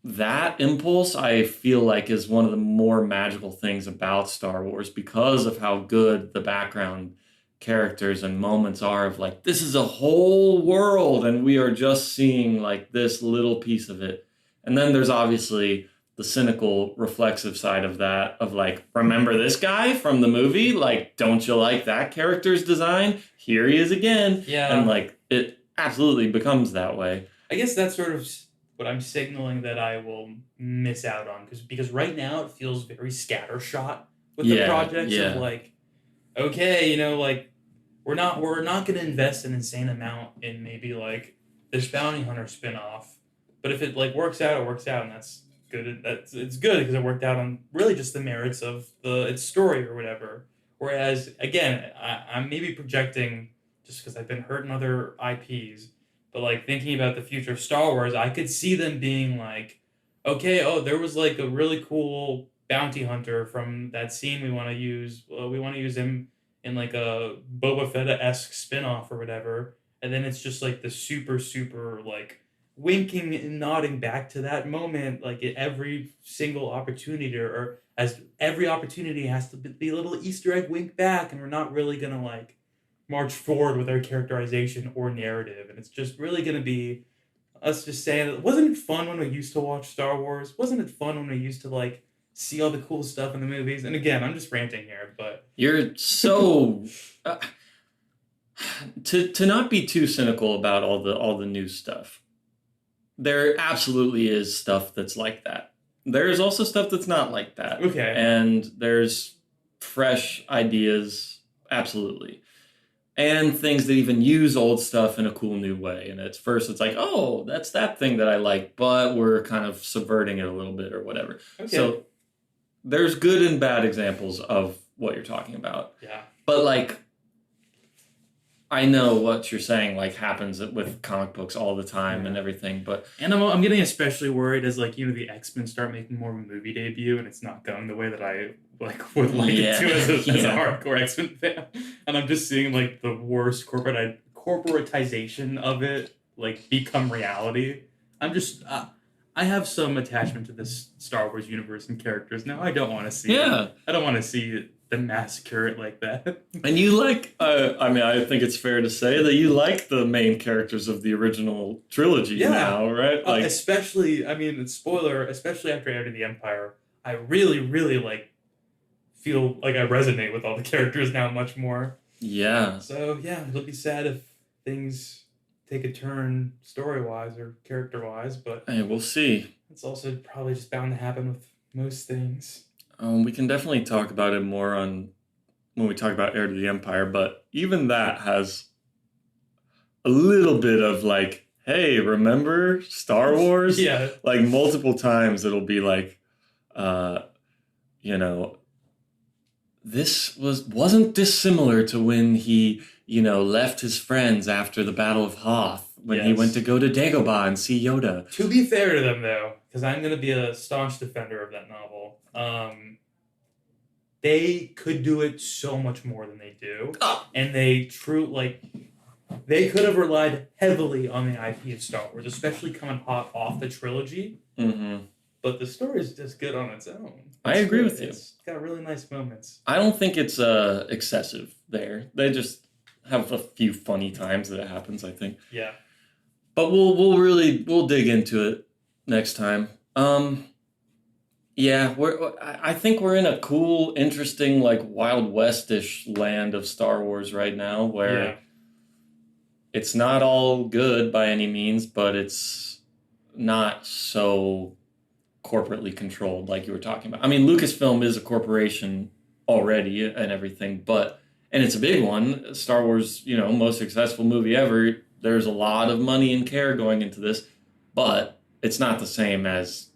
that impulse I feel like is one of the more magical things about Star Wars because of how good the background characters and moments are of like this is a whole world and we are just seeing like this little piece of it. And then there's obviously the cynical reflexive side of that of like, remember this guy from the movie? Like, don't you like that character's design? Here he is again. Yeah. And like it absolutely becomes that way. I guess that's sort of what I'm signaling that I will miss out on because right now it feels very scattershot with the projects of like, okay, like we're not going to invest an insane amount in maybe like this bounty hunter spinoff, but if it like works out, it works out, and that's good. It's good because it worked out on really just the merits of its story or whatever. Whereas again, I'm maybe projecting just because I've been hurt in other IPs. But like thinking about the future of Star Wars, I could see them being like, okay, oh, there was like a really cool bounty hunter from that scene we want to use. We want to use him in like a Boba Fett-esque spinoff or whatever. And then it's just like the super, super like winking and nodding back to that moment, like at every single opportunity, or as every opportunity has to be a little Easter egg wink back, and we're not really gonna like march forward with our characterization or narrative, and it's just really going to be us just saying that wasn't it fun when we used to watch Star Wars? Wasn't it fun when we used to like see all the cool stuff in the movies? And again, I'm just ranting here, but you're so to not be too cynical about all the new stuff. There absolutely is stuff that's like that. There's also stuff that's not like that. Okay. And there's fresh ideas, absolutely. And things that even use old stuff in a cool new way. And at first it's like, oh, that's that thing that I like, but we're kind of subverting it a little bit or whatever. Okay. So there's good and bad examples of what you're talking about. Yeah. But like, I know what you're saying, like, happens with comic books all the time and everything, but... And I'm getting especially worried as, like, the X-Men start making more of a movie debut, and it's not going the way that I, like, would like it to as a hardcore X-Men fan. And I'm just seeing, like, the worst corporatization of it, like, become reality. I'm just... I have some attachment to this Star Wars universe and characters. Now, I don't want to see it. I don't want to see the massacre it like that. And you like, I think it's fair to say that you like the main characters of the original trilogy now, right? Like, especially, spoiler, especially after Heir to the Empire, I really, really, like, feel like I resonate with all the characters now much more. Yeah. So, yeah, it'll be sad if things take a turn story-wise or character-wise, but... Hey, we'll see. It's also probably just bound to happen with most things. We can definitely talk about it more when we talk about Heir to the Empire, but even that has a little bit of like, hey, remember Star Wars? Yeah. Like multiple times it'll be like, this wasn't dissimilar to when he, left his friends after the Battle of Hoth, when he went to go to Dagobah and see Yoda. To be fair to them, though, because I'm going to be a staunch defender of that novel, they could do it so much more than they do. And they they could have relied heavily on the IP of Star Wars, especially coming hot off the trilogy. Mm-hmm. But the story is just good on its own. I agree with you. It's got really nice moments. I don't think it's excessive there. They just have a few funny times that it happens, I think. Yeah. But we'll dig into it next time. Yeah, I think we're in a cool, interesting, like Wild West-ish land of Star Wars right now, Yeah. where it's not all good by any means, but it's not so corporately controlled like you were talking about. I mean, Lucasfilm is a corporation already and everything, but and it's a big one. Star Wars, most successful movie ever. There's a lot of money and care going into this, but it's not the same as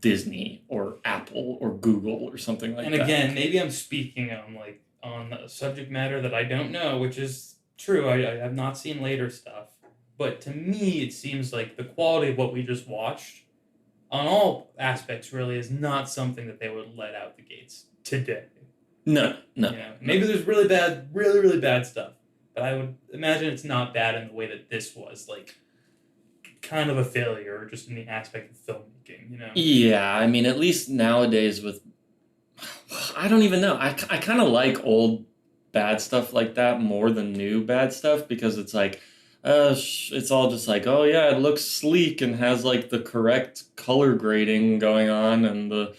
Disney or Apple or Google or something like And that. again, maybe I'm speaking on a subject matter that I don't know, which is true. I have not seen later stuff, but to me, it seems like the quality of what we just watched, on all aspects, really is not something that they would let out the gates today. No, no. Maybe there's really bad, really really bad stuff, but I would imagine it's not bad in the way that this was, like kind of a failure, or just in the aspect of filmmaking. Yeah, I mean, at least nowadays with, I don't even know. I kind of like old bad stuff like that more than new bad stuff because it's like, it's all just like, oh yeah, it looks sleek and has like the correct color grading going on and the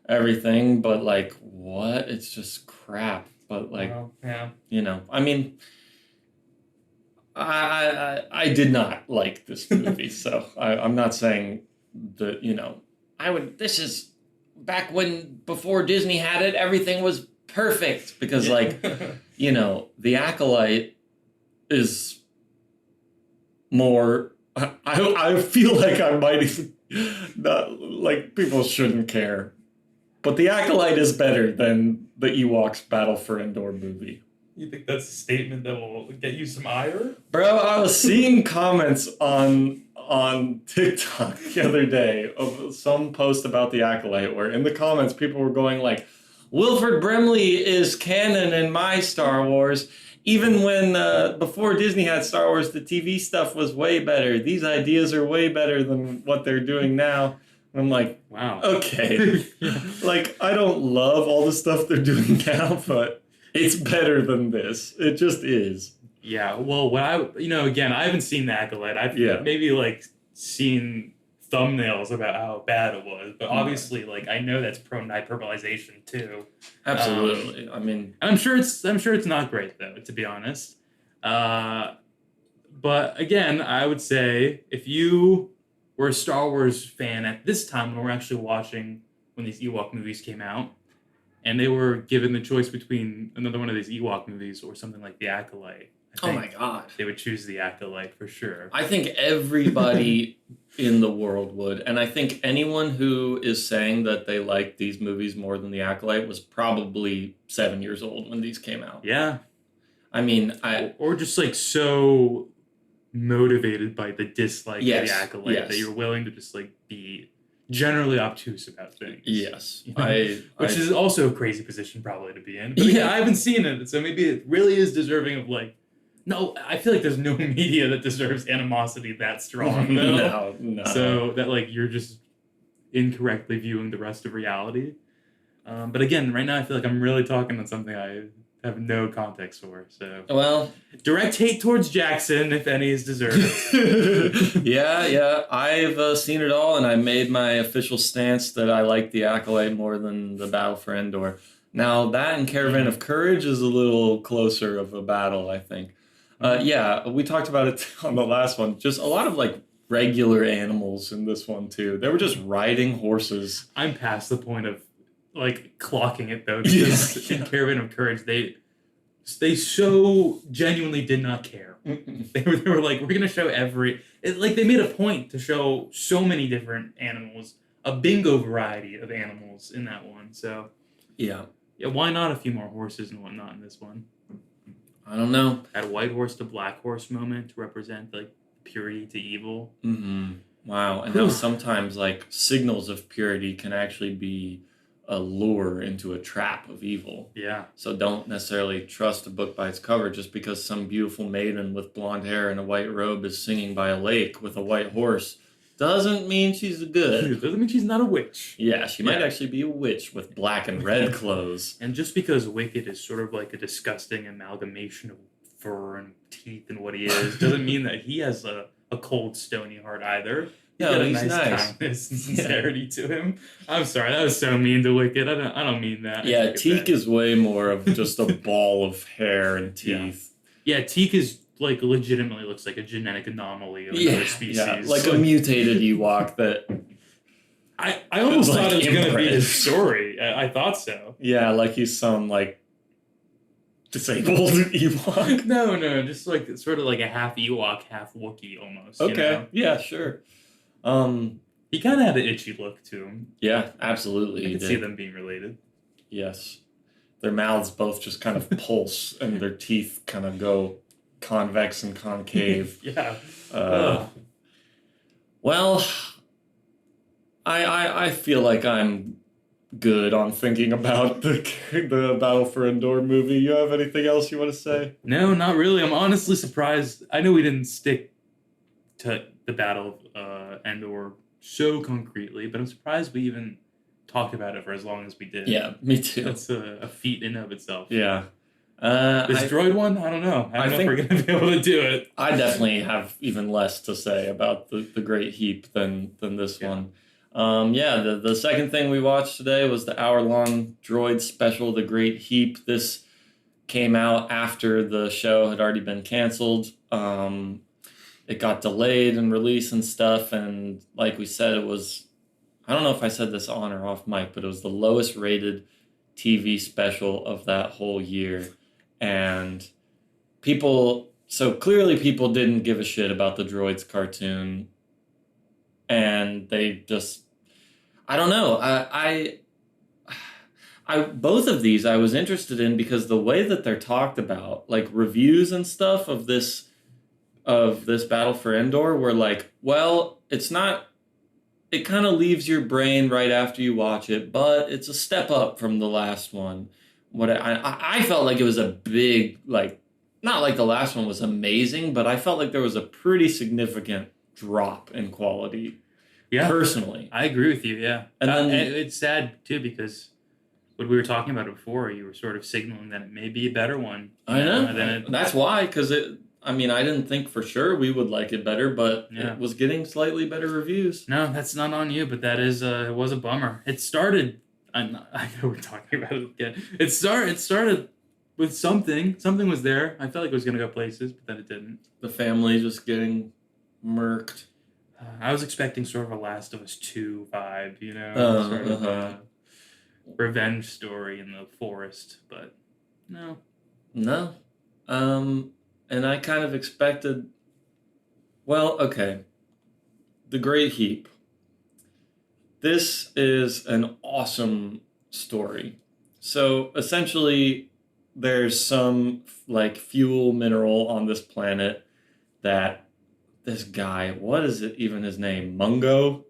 everything, but like what? It's just crap. But like, Well, yeah. I mean, I did not like this movie, so I'm not saying that I would. This is back when before Disney had it, everything was perfect because like the Acolyte is more. I feel like I might even not like people shouldn't care, but the Acolyte is better than the Ewoks Battle for Endor movie. You think that's a statement that will get you some ire? Bro, I was seeing comments on TikTok the other day of some post about the Acolyte where in the comments people were going like, Wilford Brimley is canon in my Star Wars. Even when before Disney had Star Wars, the TV stuff was way better. These ideas are way better than what they're doing now. And I'm like, wow, okay. Like, I don't love all the stuff they're doing now, but it's better than this. It just is. Yeah, well, again, I haven't seen the Acolyte. I've maybe like seen thumbnails about how bad it was, but obviously, like I know that's prone to hyperbolization too. Absolutely. I mean, I'm sure it's not great though, to be honest. But again, I would say if you were a Star Wars fan at this time when we're actually watching when these Ewok movies came out, and they were given the choice between another one of these Ewok movies or something like The Acolyte, oh my god, they would choose The Acolyte for sure. I think everybody in the world would, and I think anyone who is saying that they like these movies more than The Acolyte was probably 7 years old when these came out. Yeah, I mean, or just like so motivated by the dislike of The Acolyte that you're willing to just like be generally obtuse about things. Yes. Which is also a crazy position probably to be in. But yeah, I haven't seen it, so maybe it really is deserving of like, no, I feel like there's no media that deserves animosity that strong. No. So that like you're just incorrectly viewing the rest of reality. But again, right now I feel like I'm really talking on something I have no context for. So well, direct hate towards Jackson, if any is deserved. yeah. I've seen it all, and I made my official stance that I like the Acolyte more than the Battle for Endor. Now that and Caravan of Courage is a little closer of a battle, I think. Yeah, we talked about it on the last one. Just a lot of like regular animals in this one too. They were just riding horses. I'm past the point of like clocking it though, because in Caravan of Courage they so genuinely did not care. They were like, we're gonna show they made a point to show so many different animals, a bingo variety of animals in that one. So yeah, why not a few more horses and whatnot in this one? I don't know. Had a white horse to black horse moment to represent like purity to evil. Mm-hmm. Wow. And now sometimes like signals of purity can actually be a lure into a trap of evil. Yeah. So don't necessarily trust a book by its cover just because some beautiful maiden with blonde hair and a white robe is singing by a lake with a white horse. Doesn't mean she's good. It doesn't mean she's not a witch. Yeah, she might actually be a witch with black and red clothes. And just because Wicked is sort of like a disgusting amalgamation of fur and teeth and what he is, doesn't mean that he has a cold, stony heart either. He's No, got a he's nice nice. kindness and sincerity to him. I'm sorry, that was so mean to Wicked. I don't mean that. I Yeah, take it Teak back. is way more of just a ball of hair and Yeah. teeth. Yeah, Teak is like legitimately looks like a genetic anomaly of another species. Yeah, like a mutated Ewok that. I almost like thought it was going to be inbred. his story. I thought so. Yeah, like he's some like disabled Ewok. No, just like sort of like a half Ewok, half Wookiee almost. Okay, You know? yeah, sure. He kind of had an itchy look to him. Yeah, absolutely. I could see them being related. Yes. Their mouths both just kind of pulse and their teeth kind of go convex and concave. Yeah. Well, I feel like I'm good on thinking about the Battle for Endor movie. You have anything else you want to say? No, not really. I'm honestly surprised. I know we didn't stick to the Battle of Endor so concretely, but I'm surprised we even talked about it for as long as we did. Yeah, me too. That's a feat in of itself. Yeah. This droid one, I don't know. I don't know if we're going to be able to do it. I definitely have even less to say about the Great Heep than this one. The second thing we watched today was the hour-long droid special, The Great Heep. This came out after the show had already been canceled. It got delayed and released and stuff, and like we said, it was, I don't know if I said this on or off mic, but it was the lowest rated TV special of that whole year. And so clearly people didn't give a shit about the Droids cartoon, and they just, I don't know. I both of these I was interested in because the way that they're talked about, like reviews and stuff of this Battle for Endor, were like, well, it's not. It kind of leaves your brain right after you watch it, but it's a step up from the last one. What I felt like it was a big, like, not like the last one was amazing, but I felt like there was a pretty significant drop in quality. Yeah, personally, I agree with you. Yeah, and then it's sad too because what we were talking about before, you were sort of signaling that it may be a better one. I know. That's why, because I didn't think for sure we would like it better, but it was getting slightly better reviews. No, that's not on you, but that is it was a bummer. It started. I know we're talking about it again. It started with something. Something was there. I felt like it was going to go places, but then it didn't. The family just getting murked. I was expecting sort of a Last of Us 2 vibe, you know, sort of a revenge story in the forest, but no. No. And I kind of expected, well, okay, The Great Heep. This is an awesome story. So essentially, there's some like fuel mineral on this planet that this guy, what is it even his name? Mungo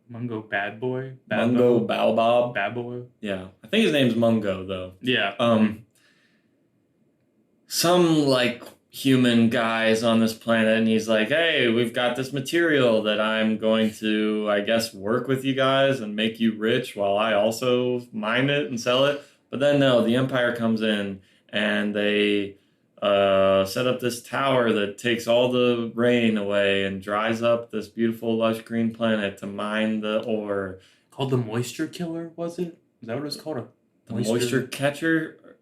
Bad Boy? Mungo Baobab? Bad Boy? Yeah. I think his name's Mungo, though. Yeah. Some like human guys on this planet, and he's like, hey, we've got this material that I'm going to, I guess, work with you guys and make you rich while I also mine it and sell it. But then no, the Empire comes in and they set up this tower that takes all the rain away and dries up this beautiful lush green planet to mine the ore. Called the Moisture Killer, was it? Is that what it was called? The moisture catcher?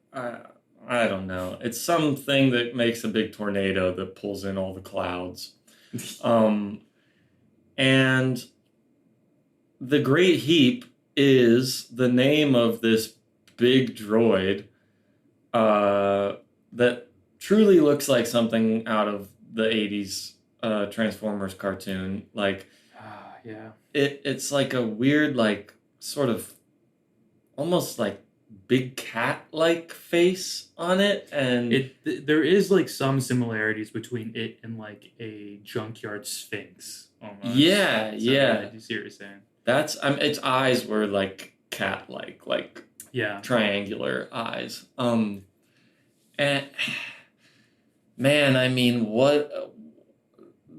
I don't know. It's something that makes a big tornado that pulls in all the clouds. And the Great Heep is the name of this big droid that truly looks like something out of the 80s Transformers cartoon. Like, yeah. It's like a weird, like, sort of almost like big cat-like face on it, and there is like some similarities between it and like a junkyard sphinx almost. Yeah. I see what you're saying. That's its eyes were like cat-like, like triangular eyes. And man, what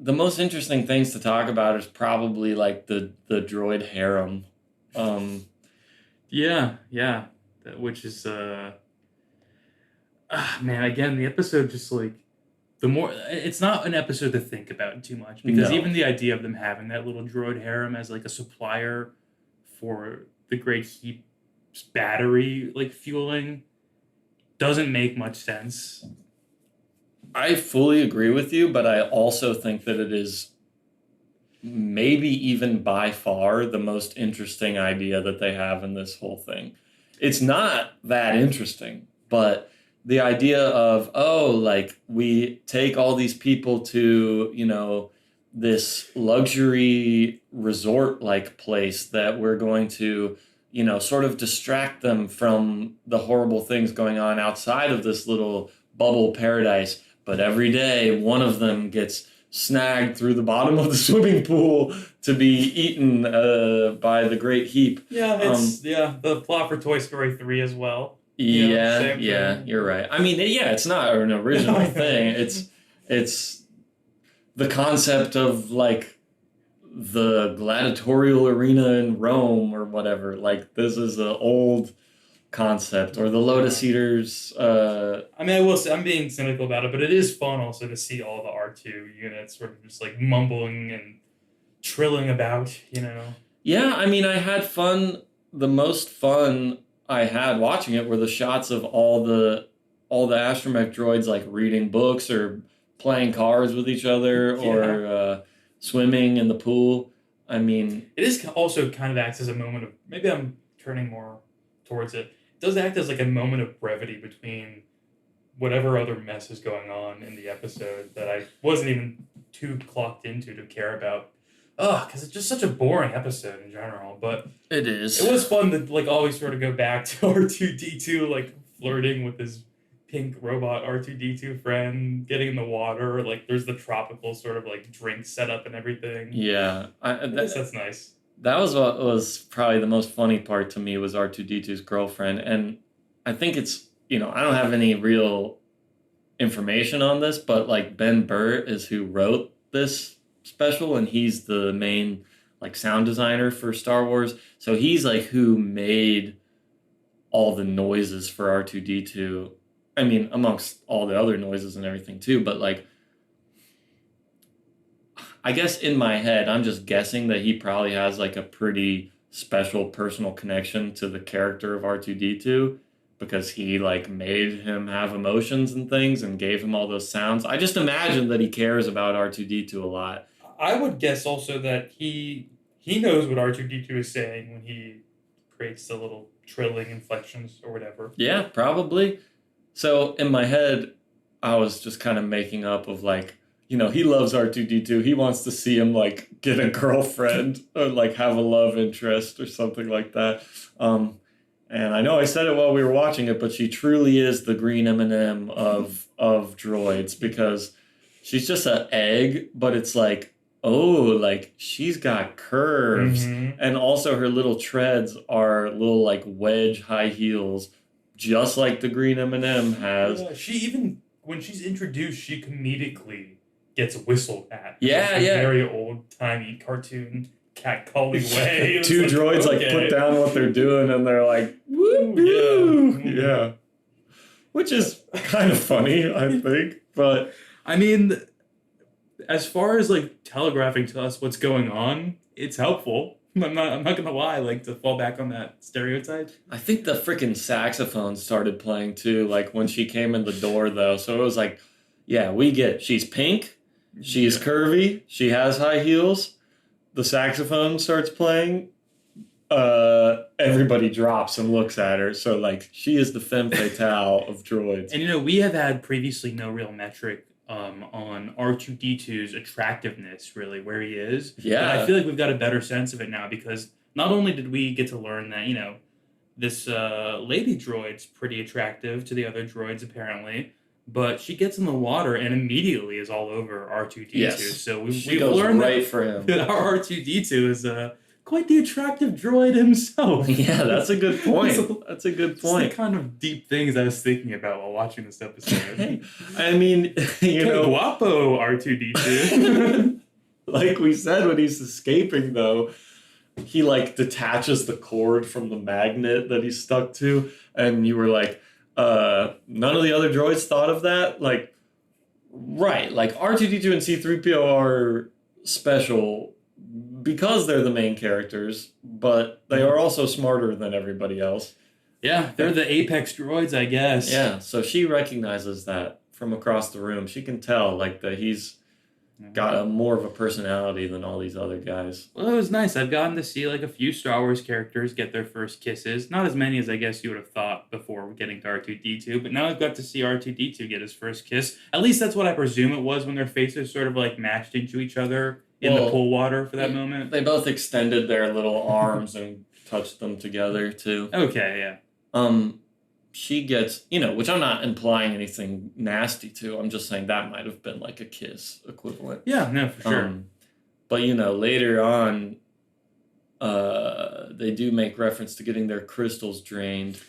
the most interesting things to talk about is probably like the droid harem. Yeah. Which is man, again, the episode just like the more it's not an episode to think about too much because No. even the idea of them having that little droid harem as like a supplier for the Great Heap's battery like fueling doesn't make much sense. I fully agree with you, but I also think that it is maybe even by far the most interesting idea that they have in this whole thing. It's not that interesting, but the idea of, oh, like we take all these people to, this luxury resort like place that we're going to, sort of distract them from the horrible things going on outside of this little bubble paradise. But every day, one of them gets snagged through the bottom of the swimming pool to be eaten by the Great Heap. Yeah, it's the plot for Toy Story 3 as well. Yeah, Same thing. you're right. I mean, yeah, it's not an original thing. It's the concept of like the gladiatorial arena in Rome or whatever. Like this is an old concept, or the Lotus Eaters. I mean, I will say I'm being cynical about it, but it is fun also to see all the R2 units sort of just like mumbling and trilling about. Yeah, I mean, I had fun. The most fun I had watching it were the shots of all the astromech droids like reading books or playing cards with each other or swimming in the pool. I mean, it is also kind of acts as a moment of maybe I'm turning more towards it. It does act as like a moment of brevity between whatever other mess is going on in the episode that I wasn't even too clocked into to care about. Because it's just such a boring episode in general. But it is. It was fun to like always sort of go back to R2-D2 like flirting with his pink robot R2-D2 friend, getting in the water. Like there's the tropical sort of like drink setup and everything. Yeah, I guess that's nice. That was what was probably the most funny part to me was R2-D2's girlfriend. And I think it's, I don't have any real information on this, but like Ben Burr is who wrote this special and he's the main like sound designer for Star Wars. So he's like who made all the noises for R2-D2. I mean, amongst all the other noises and everything too, but like I guess in my head, I'm just guessing that he probably has like a pretty special personal connection to the character of R2-D2 because he like made him have emotions and things and gave him all those sounds. I just imagine that he cares about R2-D2 a lot. I would guess also that he knows what R2-D2 is saying when he creates the little trilling inflections or whatever. Yeah, probably. So in my head, I was just kind of making up of like, he loves R2-D2. He wants to see him like get a girlfriend or like have a love interest or something like that. And I know I said it while we were watching it, but she truly is the green M&M of droids because she's just an egg, but it's like, oh, like she's got curves. Mm-hmm. And also her little treads are little like wedge high heels, just like the green M&M has. Yeah, she even, when she's introduced, she comedically gets whistled at. Yeah, yeah. Very old-timey cartoon catcalling way. Two droids like put down what they're doing and they're like, woo, yeah. Which is kind of funny, I think. But I mean, as far as like telegraphing to us what's going on, it's helpful. I'm not gonna lie, like to fall back on that stereotype. I think the freaking saxophone started playing too, like when she came in the door though. So it was like, yeah, we get she's pink. She's curvy. She has high heels. The saxophone starts playing. Everybody drops and looks at her. So, like, she is the femme fatale of droids. And, we have had previously no real metric on R2-D2's attractiveness, really, where he is. Yeah. But I feel like we've got a better sense of it now because not only did we get to learn that, this lady droid's pretty attractive to the other droids, apparently. But she gets in the water and immediately is all over R2-D2. Yes. So we've goes learned right for him. that our R2-D2 is quite the attractive droid himself. Yeah, that's a good point. That's a good point. It's the kind of deep things I was thinking about while watching this episode. I mean, guapo R2-D2. Like we said, when he's escaping, though, he like detaches the cord from the magnet that he's stuck to, and you were like, none of the other droids thought of that. Like, Right, like R2D2 and C3PO are special because they're the main characters, but they are also smarter than everybody else. Yeah, they're the apex droids, I guess. Yeah, so she recognizes that from across the room. She can tell like that he's got a more of a personality than all these other guys. Well, it was nice. I've gotten to see like a few Star Wars characters get their first kisses. Not as many as I guess you would have thought before getting to R2D2, but now I've got to see R2D2 get his first kiss. At least that's what I presume it was when their faces sort of like mashed into each other in the pool water for that moment. They both extended their little arms and touched them together too. Okay, yeah. She gets, which I'm not implying anything nasty to. I'm just saying that might have been like a kiss equivalent. Yeah, no, for sure. But later on, they do make reference to getting their crystals drained.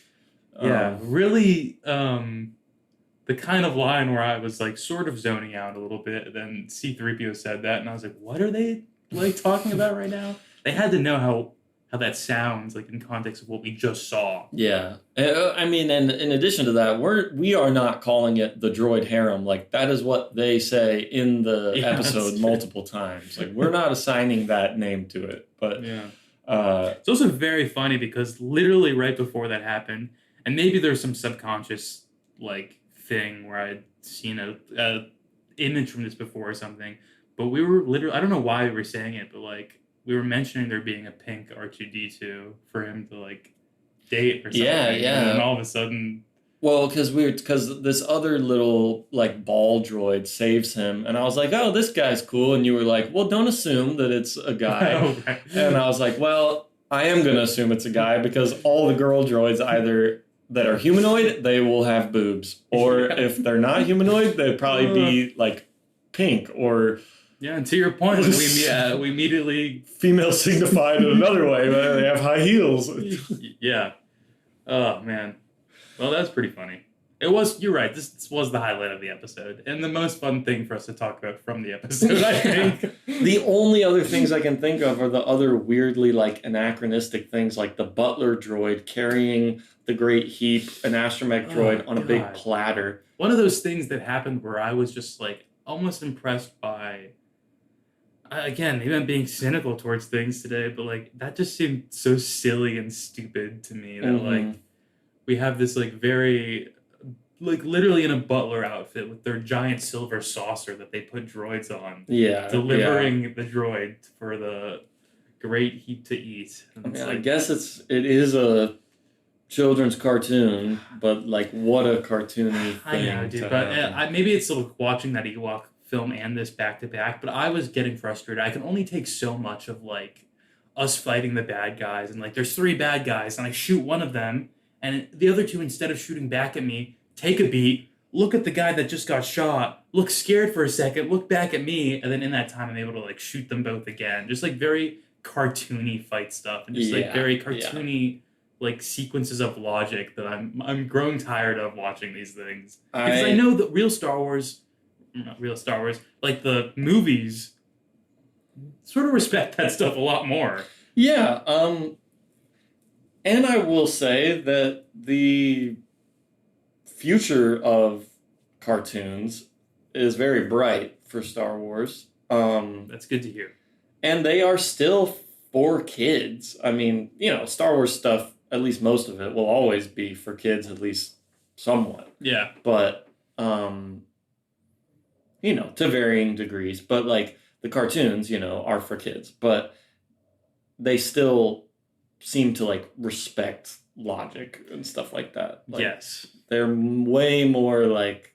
Yeah, really, the kind of line where I was like sort of zoning out a little bit. Then C3PO said that, and I was like, "What are they like talking about right now?" They had to know how that sounds like in context of what we just saw. Yeah, I mean, and in addition to that, we are not calling it the droid harem. Like that is what they say in the episode multiple times. Like we're not assigning that name to it, but yeah. It's also very funny because literally right before that happened, and maybe there's some subconscious like thing where I'd seen a image from this before or something, but we were literally, I don't know why we were saying it, but like we were mentioning there being a pink R2D2 for him to like date or something. Yeah. And then all of a sudden, well, because this other little like ball droid saves him, and I was like, oh, this guy's cool, and you were like, well, don't assume that it's a guy. Okay. And I was like, well, I am gonna assume it's a guy because all the girl droids either that are humanoid, they will have boobs, or if they're not humanoid, they'd probably be like pink or. Yeah, and to your point, we immediately female signified in another way. They have high heels. Yeah. Oh man. Well, that's pretty funny. It was. You're right. This was the highlight of the episode, and the most fun thing for us to talk about from the episode. I think the only other things I can think of are the other weirdly like anachronistic things, like the butler droid carrying the great Heep, an astromech droid on a big platter. One of those things that happened where I was just like almost impressed by. Again, maybe I'm being cynical towards things today, but like that just seemed so silly and stupid to me that like we have this like very like literally in a butler outfit with their giant silver saucer that they put droids on. Yeah. Delivering the droid for the great Heep to eat. I guess it is a children's cartoon, but like what a cartoony thing. I know, dude, but maybe it's like watching that Ewok film and this back to back, but I was getting frustrated. I can only take so much of like us fighting the bad guys, and like there's 3 bad guys, and I shoot one of them, and the other 2, instead of shooting back at me, take a beat, look at the guy that just got shot, look scared for a second, look back at me, and then in that time I'm able to like shoot them both again. Just like very cartoony fight stuff, and just like very cartoony like sequences of logic that I'm growing tired of watching these things, because I know that not real Star Wars, like the movies sort of respect that stuff a lot more. Yeah, and I will say that the future of cartoons is very bright for Star Wars. That's good to hear. And they are still for kids. I mean, Star Wars stuff, at least most of it, will always be for kids, at least somewhat. Yeah. But, to varying degrees. But, like, the cartoons, are for kids. But they still seem to, like, respect logic and stuff like that. Like, yes. They're way more, like,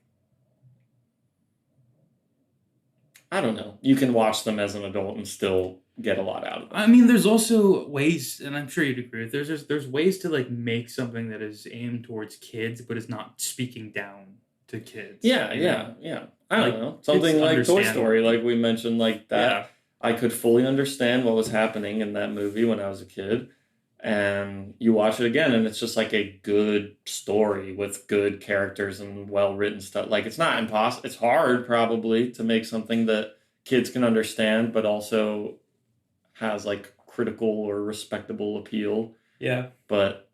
I don't know. You can watch them as an adult and still get a lot out of them. I mean, there's also ways, and I'm sure you'd agree with, there's ways to, like, make something that is aimed towards kids, but is not speaking down to kids. Yeah. I don't know. Something like Toy Story, like we mentioned, like that. Yeah. I could fully understand what was happening in that movie when I was a kid. And you watch it again, and it's just like a good story with good characters and well-written stuff. Like, it's not impossible. It's hard, probably, to make something that kids can understand, but also has, like, critical or respectable appeal. Yeah. But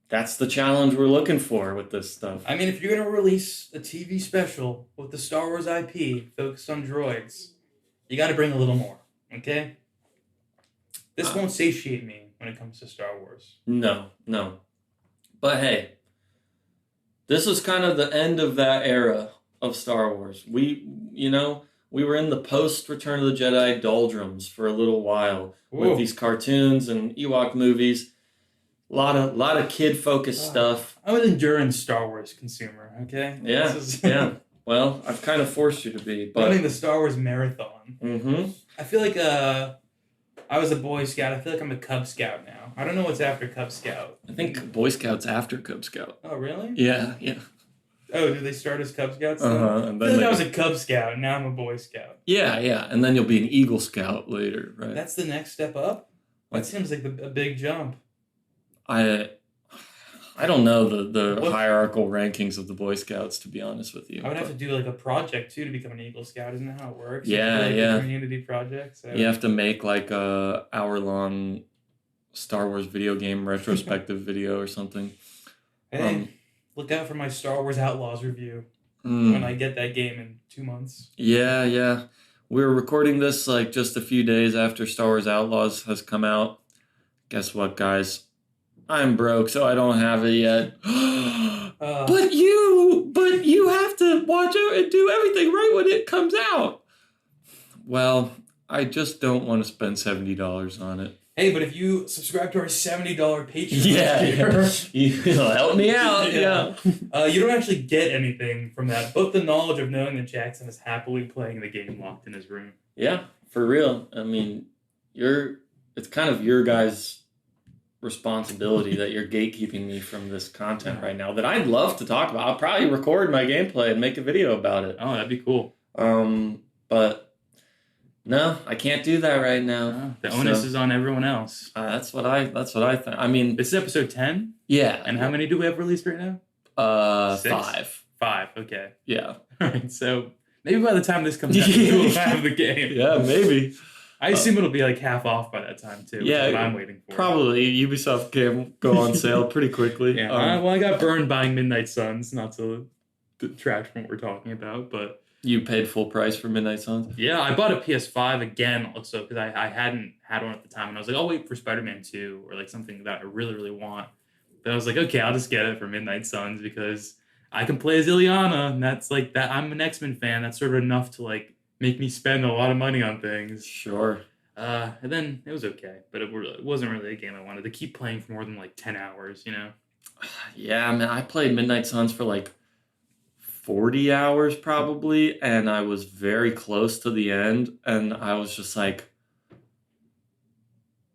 That's the challenge we're looking for with this stuff. I mean, if you're gonna release a TV special with the Star Wars IP focused on droids, you got to bring a little more. Okay. This won't satiate me when it comes to Star Wars. No, no. But hey, this is kind of the end of that era of Star Wars. We were in the post Return of the Jedi doldrums for a little while with these cartoons and Ewok movies. A lot of kid focused stuff. I'm an endurance Star Wars consumer. Okay. Yeah, yeah. Well, I've kind of forced you to be, but running the Star Wars marathon. Mm-hmm. I feel like I was a Boy Scout. I feel like I'm a Cub Scout now. I don't know what's after Cub Scout. I think Boy Scout's after Cub Scout. Oh, really? Yeah, yeah. Oh, did they start as Cub Scouts? I feel like I was a Cub Scout, and now I'm a Boy Scout. Yeah, yeah. And then you'll be an Eagle Scout later, right? That's the next step up? That seems like a big jump. I don't know the hierarchical rankings of the Boy Scouts, to be honest with you. I would have to do like a project too to become an Eagle Scout. Isn't that how it works? Yeah, yeah. Community projects. You have to make like a hour-long Star Wars video game retrospective video or something. Hey, look out for my Star Wars Outlaws review when I get that game in 2 months. Yeah, yeah. We're recording this like just a few days after Star Wars Outlaws has come out. Guess what, guys? I'm broke, so I don't have it yet. But you have to watch it and do everything right when it comes out. Well, I just don't want to spend $70 on it. Hey, but if you subscribe to our $70 Patreon, you'll help me out. Yeah. You don't actually get anything from that, but the knowledge of knowing that Jackson is happily playing the game locked in his room. Yeah, for real. I mean, it's kind of your guys' responsibility that you're gatekeeping me from this content right now that I'd love to talk about. I'll probably record my gameplay and make a video about it. Oh, that'd be cool. But no, I can't do that right now. The onus is on everyone else. That's what I think. I mean, this is episode 10? Yeah. And how many do we have released right now? 5. 5, okay. Yeah. All right, so maybe by the time this comes out, we'll have the game. Yeah, maybe. I assume it'll be like half off by that time too. Yeah, which is what I'm waiting for. Probably Ubisoft can go on sale pretty quickly. Yeah. Well, I got burned buying Midnight Suns, not to detract from what we're talking about, but you paid full price for Midnight Suns. Yeah, I bought a PS5 again also because I hadn't had one at the time, and I was like, I'll wait for Spider-Man 2 or like something that I really really want. But I was like, okay, I'll just get it for Midnight Suns because I can play as Ileana, and that's like that. I'm an X-Men fan. That's sort of enough to like make me spend a lot of money on things. Sure. And then it was okay, but it wasn't really a game I wanted to keep playing for more than like 10 hours, you know? Yeah, I mean, I played Midnight Suns for like 40 hours probably, and I was very close to the end, and I was just like,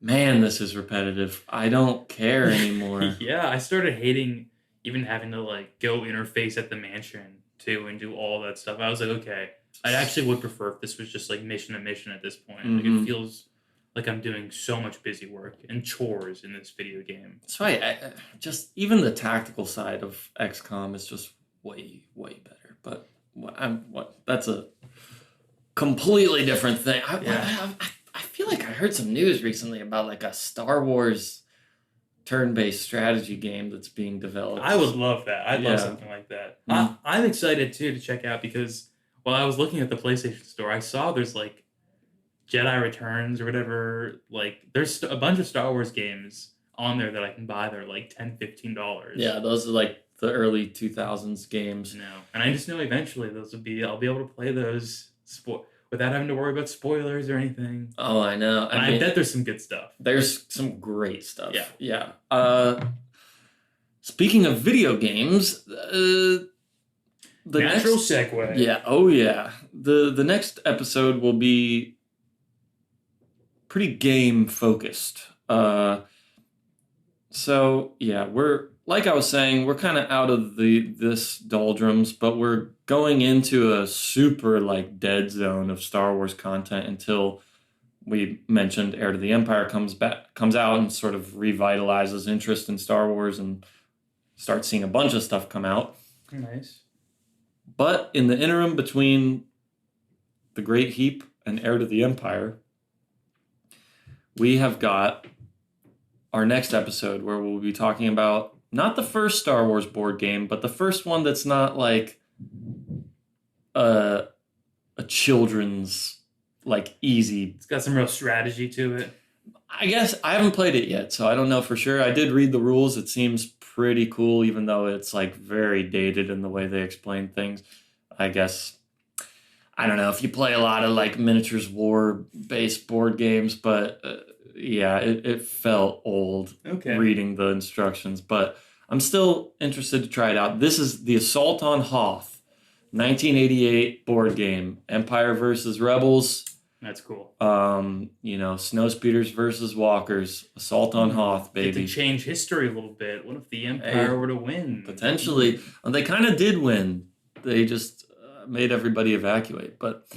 man, this is repetitive. I don't care anymore. Yeah, I started hating even having to like go interface at the mansion too and do all that stuff. I was like, okay, I actually would prefer if this was just like mission to mission at this point. Like it feels like I'm doing so much busy work and chores in this video game. That's right. Just even the tactical side of XCOM is just way better. But that's a completely different thing. I feel like I heard some news recently about like a Star Wars turn-based strategy game that's being developed. I would love that. I'd love something like that. I'm excited too to check out because while I was looking at the PlayStation Store, I saw there's like Jedi Returns or whatever. Like there's a bunch of Star Wars games on there that I can buy. They're like $10, $15. Yeah, those are like the early 2000s games. No, and I just know eventually I'll be able to play those without having to worry about spoilers or anything. Oh, I know. And I bet there's some good stuff. There's some great stuff. Yeah. Speaking of video games, Natural segue. Yeah. Oh, yeah. The next episode will be pretty game focused. So yeah, we're like I was saying, we're kind of out of this doldrums, but we're going into a super like dead zone of Star Wars content until we mentioned Heir to the Empire comes out and sort of revitalizes interest in Star Wars and start seeing a bunch of stuff come out. Nice. But in the interim between The Great Heep and Heir to the Empire, we have got our next episode where we'll be talking about not the first Star Wars board game, but the first one that's not like a children's like easy. It's got some real strategy to it. I guess I haven't played it yet, so I don't know for sure. I did read the rules. It seems pretty cool, even though it's like very dated in the way they explain things. I guess I don't know if you play a lot of like miniatures war based board games, but yeah, it felt old reading the instructions. But I'm still interested to try it out. This is the Assault on Hoth, 1988 board game. Empire versus Rebels. That's cool. Snowspeeders versus walkers. Assault on Hoth, baby. Get to change history a little bit. What if the Empire were to win? Potentially. They kind of did win. They just made everybody evacuate. But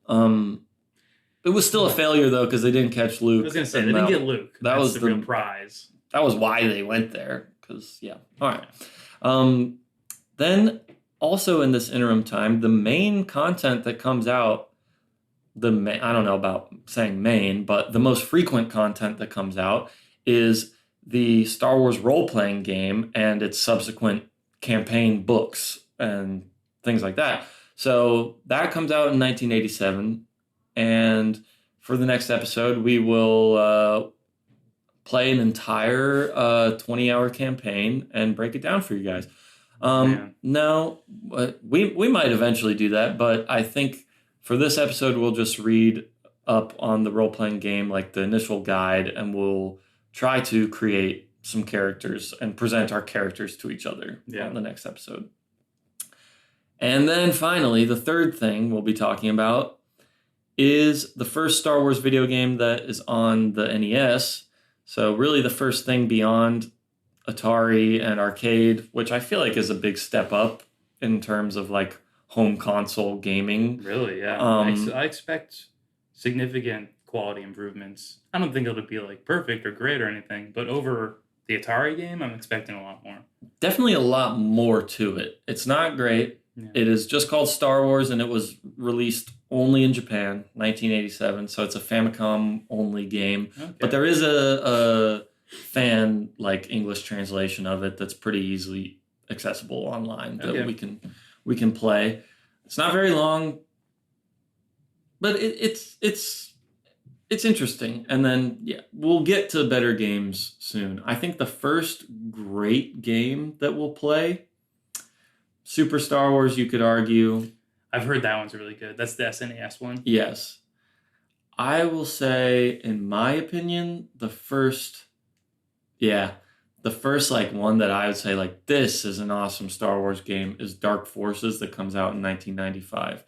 it was still a failure, though, because they didn't catch Luke. I was going to say, they didn't get Luke. That was the real prize. That was why they went there. Because, yeah. All right. Then, also in this interim time, the main content that comes out, I don't know about saying main, but the most frequent content that comes out is the Star Wars role-playing game and its subsequent campaign books and things like that. So that comes out in 1987, and for the next episode, we will play an entire 20-hour campaign and break it down for you guys. No, we might eventually do that, but I think for this episode, we'll just read up on the role-playing game, like the initial guide, and we'll try to create some characters and present our characters to each other on the next episode. And then finally, the third thing we'll be talking about is the first Star Wars video game that is on the NES. So really the first thing beyond Atari and arcade, which I feel like is a big step up in terms of like home console gaming. Really, yeah. I expect significant quality improvements. I don't think it'll be like perfect or great or anything, but over the Atari game, I'm expecting a lot more. Definitely a lot more to it. It's not great. Yeah. It is just called Star Wars, and it was released only in Japan, 1987. So it's a Famicom-only game. Okay. But there is a fan like English translation of it that's pretty easily accessible online that we can play. It's not very long, but it's interesting. And then we'll get to better games soon. I think the first great game that we'll play, Super Star Wars, you could argue. I've heard that one's really good. That's the SNES one? Yes. I will say, in my opinion, the first like one that I would say like this is an awesome Star Wars game is Dark Forces that comes out in 1995.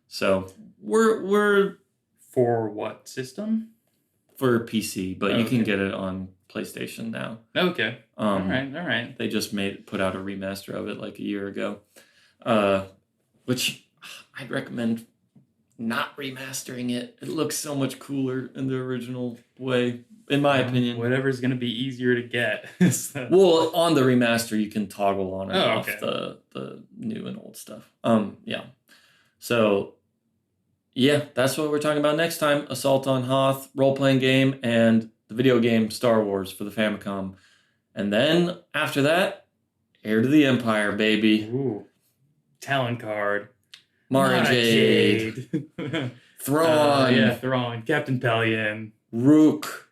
So we're for what system? For PC, but you can get it on PlayStation now. Okay. All right. They just put out a remaster of it like a year ago, which I'd recommend not remastering it. It looks so much cooler in the original way, in my opinion. Whatever's going to be easier to get. Well, on the remaster, you can toggle on and off the new and old stuff. So, that's what we're talking about next time. Assault on Hoth, role-playing game, and the video game Star Wars for the Famicom. And then, after that, Heir to the Empire, baby. Ooh. Talon Card. Mara Jade. Thrawn. Thrawn. Captain Pelion. Rook.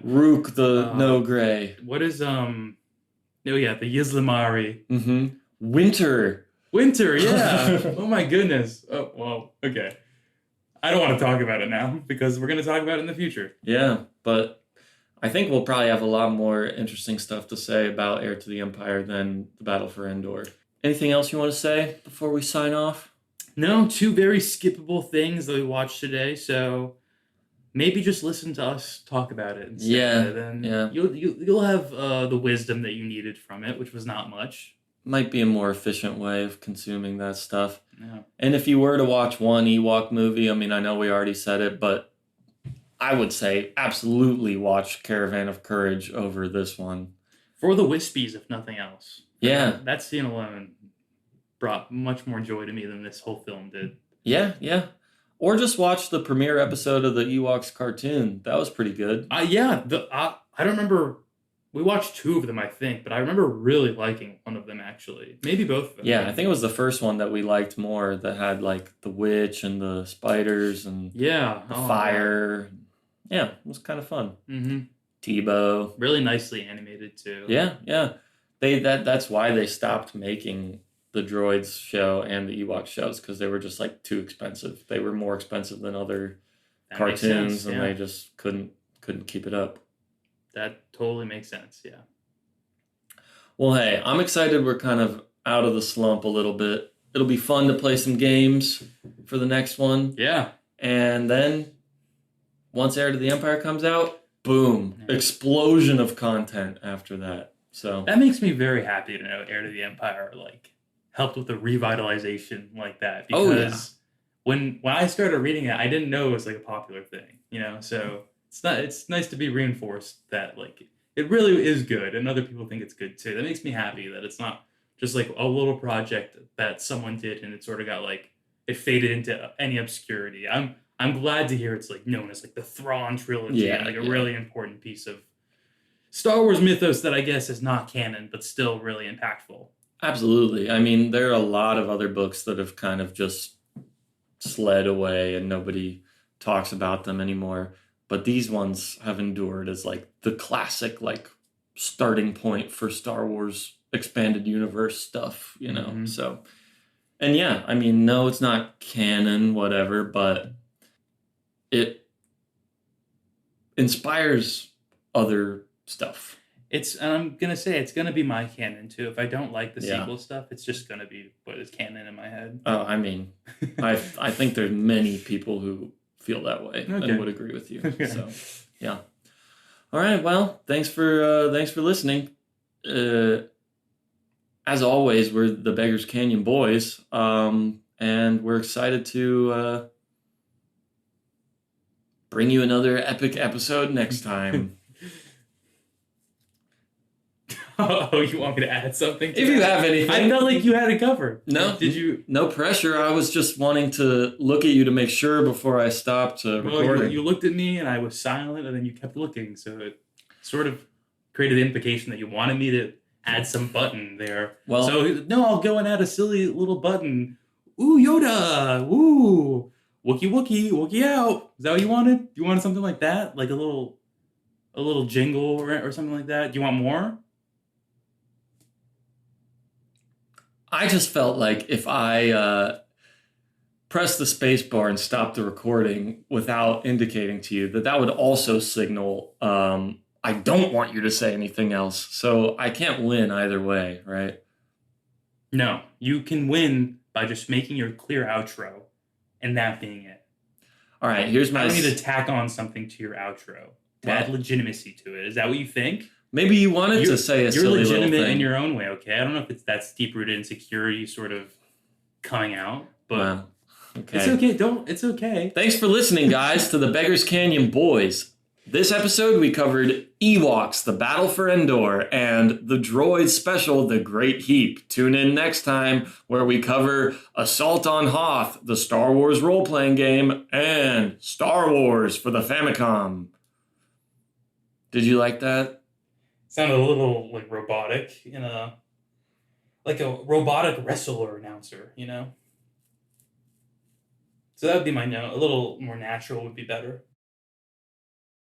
Rook the No Gray. What is the Yzlamari. Mm-hmm. Winter, yeah. Oh my goodness. Oh, well, okay. I don't want to talk about it now because we're going to talk about it in the future. Yeah, but I think we'll probably have a lot more interesting stuff to say about Heir to the Empire than the Battle for Endor. Anything else you want to say before we sign off? No, two very skippable things that we watched today, so maybe just listen to us talk about it instead. And you'll have the wisdom that you needed from it, which was not much. Might be a more efficient way of consuming that stuff. Yeah. And if you were to watch one Ewok movie, I mean, I know we already said it, but I would say absolutely watch Caravan of Courage over this one. For the Wispies, if nothing else. Yeah. That scene alone brought much more joy to me than this whole film did. Yeah. Or just watch the premiere episode of the Ewoks cartoon. That was pretty good. I don't remember We watched 2 of them, I think, but I remember really liking one of them, actually. Maybe both of them. Yeah, I think it was the first one that we liked more that had like the witch and the spiders and Yeah. the fire. Yeah, it was kind of fun. Mm-hmm. Tebow. Really nicely animated, too. Yeah. That's why they stopped making the Droids show and the Ewoks shows, because they were just like too expensive. They were more expensive than other That makes cartoons, sense, and yeah. they just couldn't keep it up. That totally makes sense, yeah. Well, hey, I'm excited we're kind of out of the slump a little bit. It'll be fun to play some games for the next one. Yeah. And then, once Heir to the Empire comes out, boom, explosion of content after that. So that makes me very happy to know Heir to the Empire like helped with the revitalization like that. Because when I started reading it, I didn't know it was like a popular thing, you know. So it's nice to be reinforced that like it really is good, and other people think it's good too. That makes me happy that it's not just like a little project that someone did and it sort of got like it faded into any obscurity. I'm glad to hear it's like known as like the Thrawn trilogy and like a really important piece of Star Wars mythos that I guess is not canon but still really impactful. Absolutely. I mean, there are a lot of other books that have kind of just slid away and nobody talks about them anymore. But these ones have endured as like the classic like starting point for Star Wars expanded universe stuff, you know. Mm-hmm. So, and yeah, I mean, no, it's not canon, whatever, but it inspires other stuff. And I'm gonna say it's gonna be my canon too. If I don't like the sequel stuff, it's just gonna be what is canon in my head. Oh, I mean, I think there's many people who feel that way and would agree with you. Okay. So, yeah. All right. Well, thanks for listening. As always, we're the Beggars Canyon Boys, and we're excited to bring you another epic episode next time. Oh, you want me to add something? If you have anything. I felt like you had it covered. No. Did you? No pressure. I was just wanting to look at you to make sure before I stopped recording. You looked at me and I was silent and then you kept looking. So it sort of created the implication that you wanted me to add some button there. Well, so no, I'll go and add a silly little button. Ooh, Yoda. Ooh. Wookie out. Is that what you wanted? You wanted something like that? Like a little jingle or something like that? Do you want more? I just felt like if I pressed the space bar and stopped the recording without indicating to you that would also signal I don't want you to say anything else. So I can't win either way, right? No, you can win by just making your clear outro and that being it. All right, here's my... I don't need to tack on something to your outro to add legitimacy to it. Is that what you think? Maybe you wanted to say a silly little thing. You're legitimate in your own way, okay? I don't know if that's deep-rooted insecurity sort of coming out, but okay. It's okay. It's okay. Thanks for listening, guys, to the Beggars Canyon Boys. This episode, we covered Ewoks, The Battle for Endor, and the Droids special, The Great Heep. Tune in next time where we cover Assault on Hoth, the Star Wars role-playing game, and Star Wars for the Famicom. Did you like that? Sounded a little like robotic like a robotic wrestler announcer, you know? So that would be my note. A little more natural would be better.